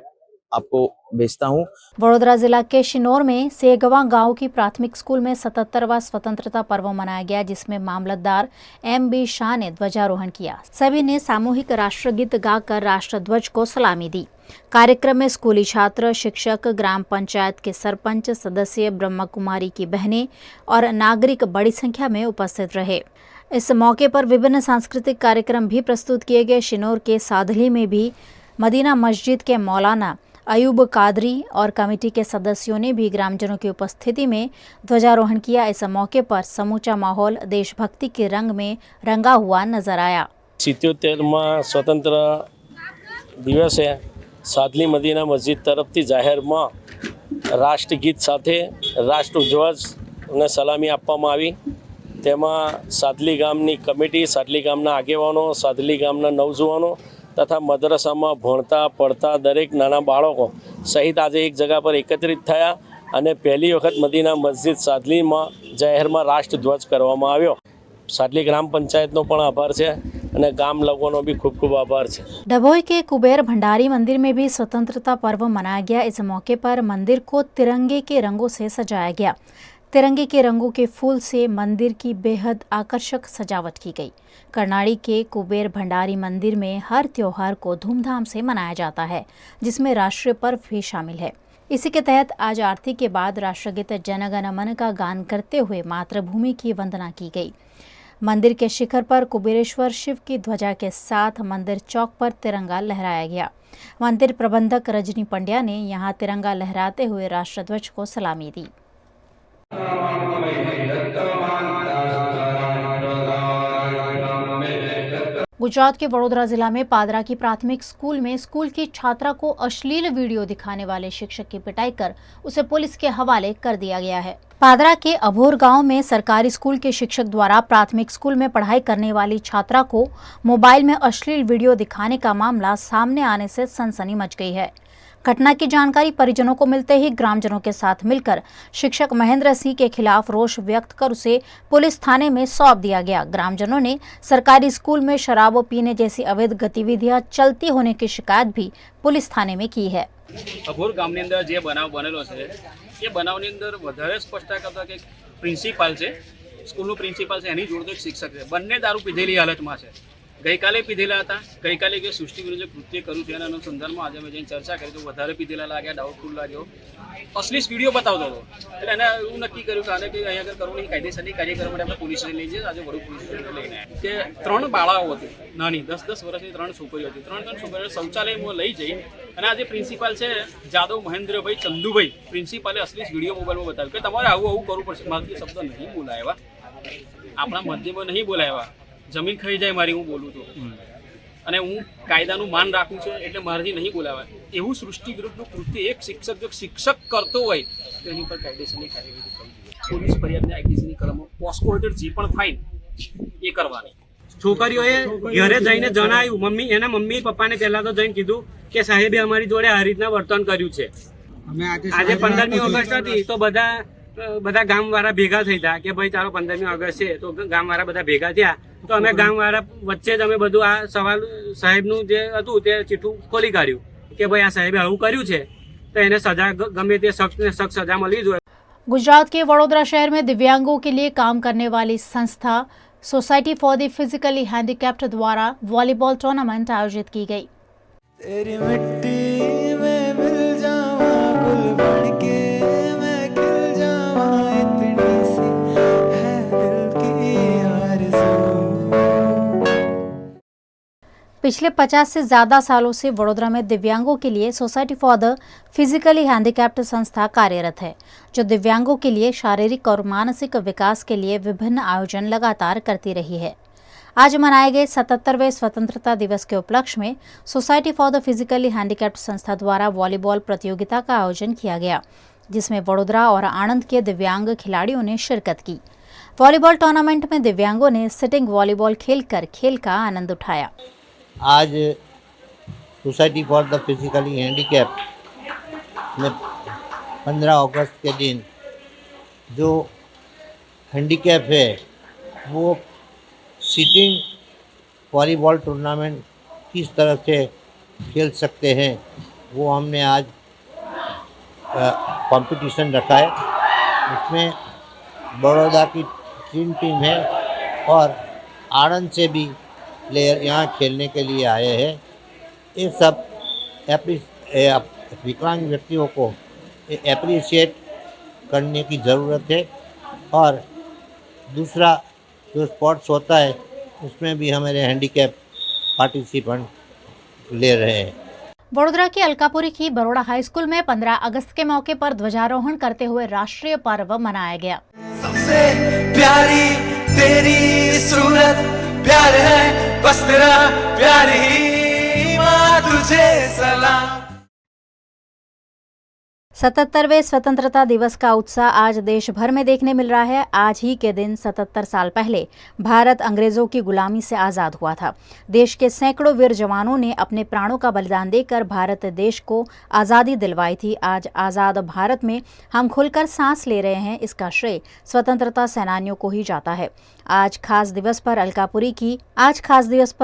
आपको भेजता हूँ। वडोदरा जिला के शिनोर में सेगवा गांव की प्राथमिक स्कूल में 77वां स्वतंत्रता पर्व मनाया गया, जिसमें मामलतदार MB शाह ने ध्वजारोहण किया। सभी ने सामूहिक राष्ट्रगीत गाकर राष्ट्रध्वज को सलामी दी। कार्यक्रम में स्कूली छात्र, शिक्षक, ग्राम पंचायत के सरपंच सदस्य, ब्रह्मा कुमारी की बहनें और नागरिक बड़ी संख्या में उपस्थित रहे। इस मौके पर विभिन्न सांस्कृतिक कार्यक्रम भी प्रस्तुत किए गए। शिनोर के साधली में भी मदीना मस्जिद के मौलाना अयूब कादरी और कमेटी के सदस्यों ने भी ग्रामजनों की उपस्थिति में ध्वजारोहण किया। इस मौके पर समूचा माहौल देशभक्ति के रंग में रंगा हुआ नजर आया। 77मा स्वतंत्र દિવસે સાદલી મદીના મસ્જિદ તરફથી જાહેરમાં રાષ્ટ્રગીત સાથે રાષ્ટ્રધ્વજને સલામી આપવામાં આવી। તેમાં સાદલી ગામની કમિટી, સાદલી ગામના આગેવાનો, સાદલી ગામના નવજુવાનો તથા મદ્રસામાં ભણતા પડતા દરેક નાના બાળકો સહિત આજે એક જગ્યા પર એકત્રિત થયા અને પહેલી વખત મદીના મસ્જિદ સાદલીમાં જાહેરમાં રાષ્ટ્રધ્વજ કરવામાં આવ્યો। સાદલી ગ્રામ પંચાયતનો પણ આભાર છે અને ગામ લોકોનો भी खूब खूब आभार છે। डभोई के कुबेर भंडारी मंदिर में भी स्वतंत्रता पर्व मनाया गया। इस मौके पर मंदिर को तिरंगे के रंगों से सजाया गया। तिरंगे के रंगों के फूल से मंदिर की बेहद आकर्षक सजावट की गई। करनाड़ी के कुबेर भंडारी मंदिर में हर त्योहार को धूमधाम से मनाया जाता है, जिसमें राष्ट्रीय पर्व भी शामिल है। इसी के तहत आज आरती के बाद राष्ट्रगीत जन गण मन का गान करते हुए मातृभूमि की वंदना की गई। मंदिर के शिखर पर कुबेरेश्वर शिव की ध्वजा के साथ मंदिर चौक पर तिरंगा लहराया गया। मंदिर प्रबंधक रजनी पंड्या ने यहां तिरंगा लहराते हुए राष्ट्रध्वज को सलामी दी। गुजरात के वडोदरा जिला में पादरा की प्राथमिक स्कूल में स्कूल की छात्रा को अश्लील वीडियो दिखाने वाले शिक्षक की पिटाई कर उसे पुलिस के हवाले कर दिया गया है। पादरा के अभोर गांव में सरकारी स्कूल के शिक्षक द्वारा प्राथमिक स्कूल में पढ़ाई करने वाली छात्रा को मोबाइल में अश्लील वीडियो दिखाने का मामला सामने आने से सनसनी मच गई है। घटना की जानकारी परिजनों को मिलते ही ग्रामजनों के साथ मिलकर शिक्षक महेंद्र सिंह के खिलाफ रोष व्यक्त कर उसे पुलिस थाने में सौंप दिया गया। ग्रामजनों ने सरकारी स्कूल में शराब पीने जैसी अवैध गतिविधियां चलती होने की शिकायत भी पुलिस थाने में की है। अघोर गामनी अंदर जे बनाव बनेलो छे ए बनावनी अंदर वधारे स्पष्टता करता के प्रिंसिपल छे, स्कूलनो प्रिंसिपल छे, एनी जोड़े शिक्षक छे, बंने दारू पीधेली हालतमां छे। गईकाले पीधेला था। गईकाले जो सृष्टि विरुद्ध कृत्य करूँ तेना अनुसंधाનમાં આજે મેં જઈને ચર્ચા કરી તો વધારે પીધેલા લાગ્યા, ડાઉટફુલ લાગ્યો, અશ્લીલ વિડીયો બતાવતો હતો। એટલે એને એવું નક્કી કર્યું કે આને કે અહીંયા આગળ કરવું નહીં, કાયદેસરની કાર્ય કરવા માટે આપણે પોલીસ સ્ટેશન લઈ જઈએ। આજે વડોદરા પોલીસ સ્ટેશન લઈને આવ્યા કે 3 બાળાઓ હતી નાની 10-10 વર્ષની 3 છોકરીઓ હતી। 3 છોકરીઓ શૌચાલયમાં લઈ જઈ અને આજે પ્રિન્સિપાલ છે જાદવ મહેન્દ્રભાઈ ચંદુભાઈ પ્રિન્સિપાલે અશ્લીલ વિડીયો મોબાઈલમાં બતાવ્યું કે તમારે આવું આવું કરવું પડશે। મારાથી શબ્દ નહીં બોલાવ્યા, આપણા મધ્યમાં નહીં બોલાવ્યા। જમીન ખાઈ જાય મારી, હું બોલું તો અને હું કાયદાનું માન રાખું છું એટલે મારાથી નહીં બોલાવાય। એવું સૃષ્ટિ વિરુદ્ધનું કૃત્ય એક શિક્ષક જો શિક્ષક કરતો હોય તો એની પર કાયદેસરની કાર્યવાહી કરવી જોઈએ। પોલીસ ફરિયાદને આઈપીસીની કલમો પોસ્કો હેઠળ જે પણ થાય એ કરવાની। છોકરીઓએ ઘરે જઈને જણાવ્યું, મમ્મી એના મમ્મી પપ્પાને પહેલા તો જઈને કીધું કે સાહેબે અમારી જોડે આ રીતના વર્તન કર્યું છે। આજે 15મી ઓગસ્ટ હતી તો બધા ગામવાળા ભેગા થઈ ગયા કે ભાઈ ચાલો 15મી ઓગસ્ટ છે તો ગામવાળા બધા ભેગા થયા તો અમે ગામવાળા વચ્ચે જ અમે બધું આ સવાલ સાહેબનું જે હતું તે ચીઠું ખોલી કાઢ્યું કે ભાઈ આ સાહેબે આવું કર્યું છે તો એને સજા ગમે તે સખ્ત સજા મળવી જોઈએ। गुजरात के वडोदरा शहर में दिव्यांगों के लिए काम करने वाली संस्था society for the physically handicapped द्वारा वॉलीबॉल टूर्नामेंट आयोजित की गई। तेरी मिट्टी में मिल जावा गुल बनके मैं खिल जावा, इतनी सी है दिल की आरज़ू। पिछले 50 से ज़्यादा सालों से वडोदरा में दिव्यांगों के लिए society for the physically handicapped संस्था कार्यरत है, जो दिव्यांगों के लिए शारीरिक और मानसिक विकास के लिए विभिन्न आयोजन लगातार करती रही है। आज मनाए गए 77वें स्वतंत्रता दिवस के उपलक्ष्य में society for the physically handicapped संस्था द्वारा वॉलीबॉल प्रतियोगिता का आयोजन किया गया, जिसमें वडोदरा और आणंद के दिव्यांग खिलाड़ियों ने शिरकत की। वॉलीबॉल टूर्नामेंट में दिव्यांगों ने सिटिंग वॉलीबॉल खेलकर खेल का आनंद उठाया। आज society for the physically handicap में 15 अगस्त के दिन जो हैंडीकैप है वो सिटिंग वॉलीबॉल टूर्नामेंट किस तरह से खेल सकते हैं वो हमने आज कंपटीशन रखा है। इसमें बड़ौदा की 3 टीम है और आणंद से भी प्लेयर यहाँ खेलने के लिए आए हैं। ये सब विकलांग व्यक्तियों को एप्रिशिएट करने की ज़रूरत है और दूसरा जो स्पोर्ट्स होता है उसमें भी हमारे हैंडीकैप पार्टिसिपेंट ले रहे हैं। वडोदरा की अलकापुरी की बरोड़ा हाई स्कूल में 15 अगस्त के मौके पर ध्वजारोहण करते हुए राष्ट्रीय पर्व मनाया गया। सबसे प्यारी तेरी सूरत, प्यार है बस तेरा प्यार ही, माँ तुझे सलाम। 77वें स्वतंत्रता दिवस का उत्साह आज देश भर में देखने मिल रहा है। आज ही के दिन 77 साल पहले भारत अंग्रेजों की गुलामी से आज़ाद हुआ था। देश के सैकड़ों वीर जवानों ने अपने प्राणों का बलिदान देकर भारत देश को आज़ादी दिलवाई थी। आज आज़ाद भारत में हम खुलकर सांस ले रहे हैं, इसका श्रेय स्वतंत्रता सेनानियों को ही जाता है। आज खास दिवस पर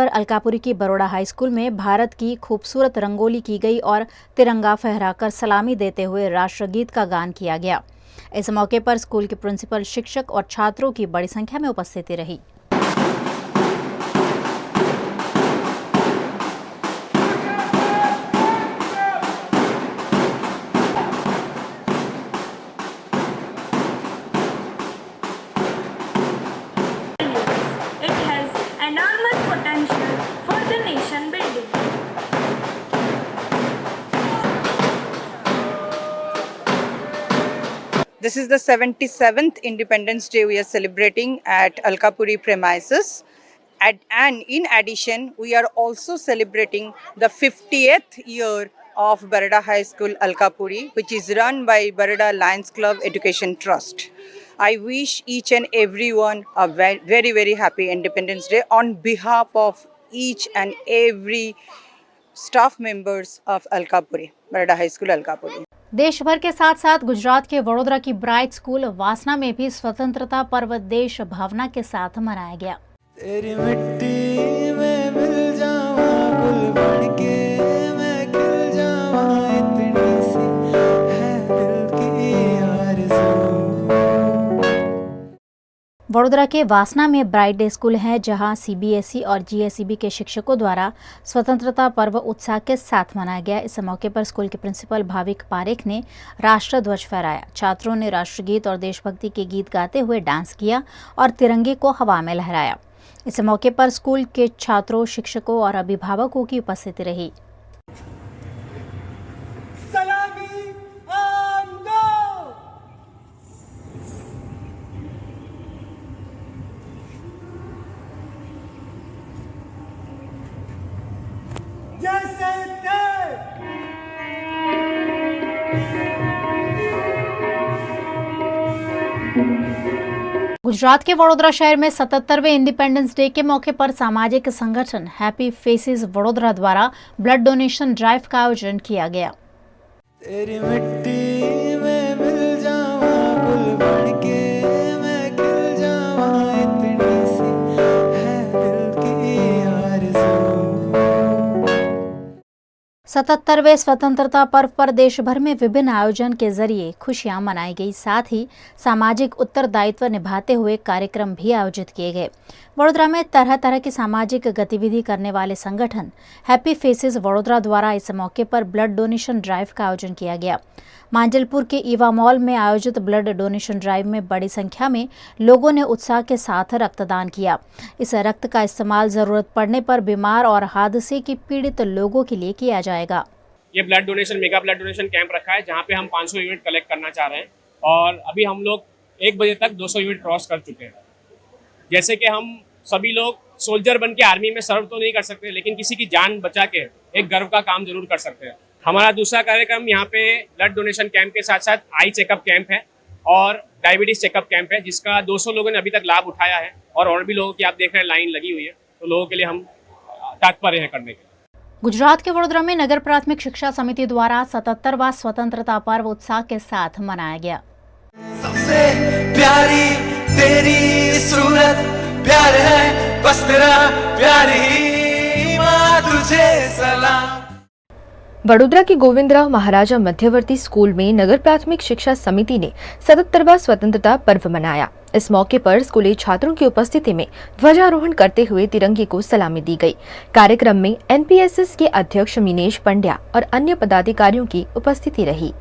अलकापुरी की बरोड़ा हाई स्कूल में भारत की खूबसूरत रंगोली की गई और तिरंगा फहराकर सलामी देते हुए राष्ट्रगीत का गान किया गया। इस मौके पर स्कूल के प्रिंसिपल, शिक्षक और छात्रों की बड़ी संख्या में उपस्थिति रही। This is the 77th Independence Day we are celebrating at Alkapuri premises. And in addition, we are also celebrating the 50th year of Baroda High School Alkapuri, which is run by Baroda Lions Club Education Trust. I wish each and everyone a very, very happy Independence Day on behalf of each and every staff members of Alkapuri, Baroda High School Alkapuri. देश भर के साथ साथ गुजरात के वडोदरा की bright school वासना में भी स्वतंत्रता पर्व देश भावना के साथ मनाया गया। तेरी मिट्टी में मिल जावा, गुल बनके मैं खिल जावा, इतनी सी है दिल की आरज़ू। वडोदरा के वासना में ब्राइट डे स्कूल है, जहां सीबीएसई और जीएसईबी के शिक्षकों द्वारा स्वतंत्रता पर्व उत्साह के साथ मनाया गया। इस मौके पर स्कूल के प्रिंसिपल भाविक पारेख ने राष्ट्र ध्वज फहराया। छात्रों ने राष्ट्रगीत और देशभक्ति के गीत गाते हुए डांस किया और तिरंगे को हवा में लहराया। इस मौके पर स्कूल के छात्रों, शिक्षकों और अभिभावकों की उपस्थिति रही। गुजरात के वडोदरा शहर में 77वें इंडिपेंडेंस डे के मौके पर सामाजिक संगठन हैप्पी फेसेस वडोदरा द्वारा ब्लड डोनेशन ड्राइव का आयोजन किया गया। तेरी मिट्टी में मिल जावा, गुल बनके मैं खिल जावा, इतनी सी है दिल की आरज़ू। 77वें स्वतंत्रता पर्व पर देश भर में विभिन्न आयोजन के जरिए खुशियां मनाई गई। साथ ही सामाजिक उत्तरदायित्व निभाते हुए कार्यक्रम भी आयोजित किए गए। वडोदरा में तरह तरह की सामाजिक गतिविधि करने वाले संगठन हैप्पी फेसेस वडोदरा द्वारा इस मौके पर ब्लड डोनेशन ड्राइव का आयोजन किया गया। मांजलपुर के ईवा मॉल में आयोजित ब्लड डोनेशन ड्राइव में बड़ी संख्या में लोगों ने उत्साह के साथ रक्तदान किया। इस रक्त का इस्तेमाल जरूरत पड़ने पर बीमार और हादसे की पीड़ित लोगों के लिए किया जाएगा। ये blood donation mega blood donation camp रखा है जहाँ पे हम 500 यूनिट कलेक्ट करना चाह रहे हैं और अभी हम लोग 1 बजे तक 200 यूनिट क्रॉस कर चुके हैं। जैसे कि हम सभी लोग सोल्जर बन के आर्मी में सर्व तो नहीं कर सकते, लेकिन किसी की जान बचा के एक गर्व का काम जरूर कर सकते हैं। हमारा दूसरा कार्यक्रम यहाँ पे ब्लड डोनेशन कैंप के साथ साथ आई चेकअप कैंप है और डायबिटीज चेकअप कैंप है, जिसका 200 लोगों ने अभी तक लाभ उठाया है और भी लोगों की आप देख रहे हैं लाइन लगी हुई है, तो लोगों के लिए हम तात्पर्य है करने के। गुजरात के वडोदरा में नगर प्राथमिक शिक्षा समिति द्वारा 77वां स्वतंत्रता पर्व उत्साह के साथ मनाया गया। सबसे प्यारी तेरी सूरत, प्यार है बस तेरा, प्यारी माँ तुझे सलाम। वडोदरा के गोविंदराव महाराजा मध्यवर्ती स्कूल में नगर प्राथमिक शिक्षा समिति ने 77वां स्वतंत्रता पर्व मनाया। इस मौके पर स्कूली छात्रों की उपस्थिति में ध्वजारोहण करते हुए तिरंगे को सलामी दी गई। कार्यक्रम में एनपीएसएस के अध्यक्ष मीनेश पंड्या और अन्य पदाधिकारियों की उपस्थिति रही।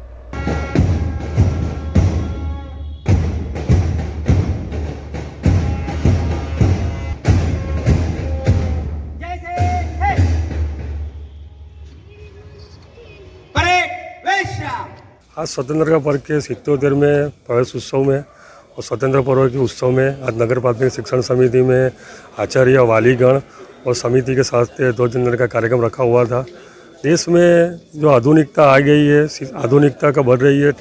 आज स्वतंत्रता पर्व के 77वें प्रवेश उत्सव में और स्वतंत्र पर्व के उत्सव में आज नगर प्राथमिक शिक्षण समिति में आचार्य, वालीगण और समिति के साथ ध्वजारोहण का कार्यक्रम रखा हुआ था। देश में जो आधुनिकता आ गई है, आधुनिकता का बढ़ रही है,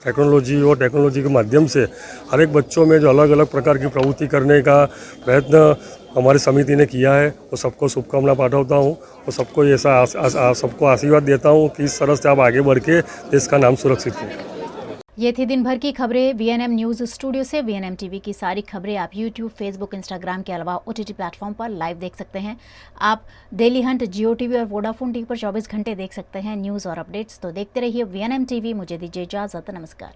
टेक्नोलॉजी के माध्यम से हर एक बच्चों में जो अलग अलग प्रकार की प्रवृत्ति करने का प्रयत्न हमारी समिति ने किया है, वो सबको शुभकामना पाठवता हूँ और सबको ऐसा सबको आशीर्वाद देता हूँ कि इस तरह से आप आगे बढ़ के देश का नाम सुरक्षित करें। ये थी दिन भर की खबरें वीएनएम न्यूज़ स्टूडियो से। वीएनएम टीवी की सारी खबरें आप यूट्यूब, फेसबुक, इंस्टाग्राम के अलावा ओटीटी प्लेटफॉर्म पर लाइव देख सकते हैं। आप डेली हंट, जियो टीवी और वोडाफोन टीवी पर 24 घंटे देख सकते हैं न्यूज़ और अपडेट्स। तो देखते रहिए वीएनएम टीवी। मुझे दीजिए इजाजत, नमस्कार।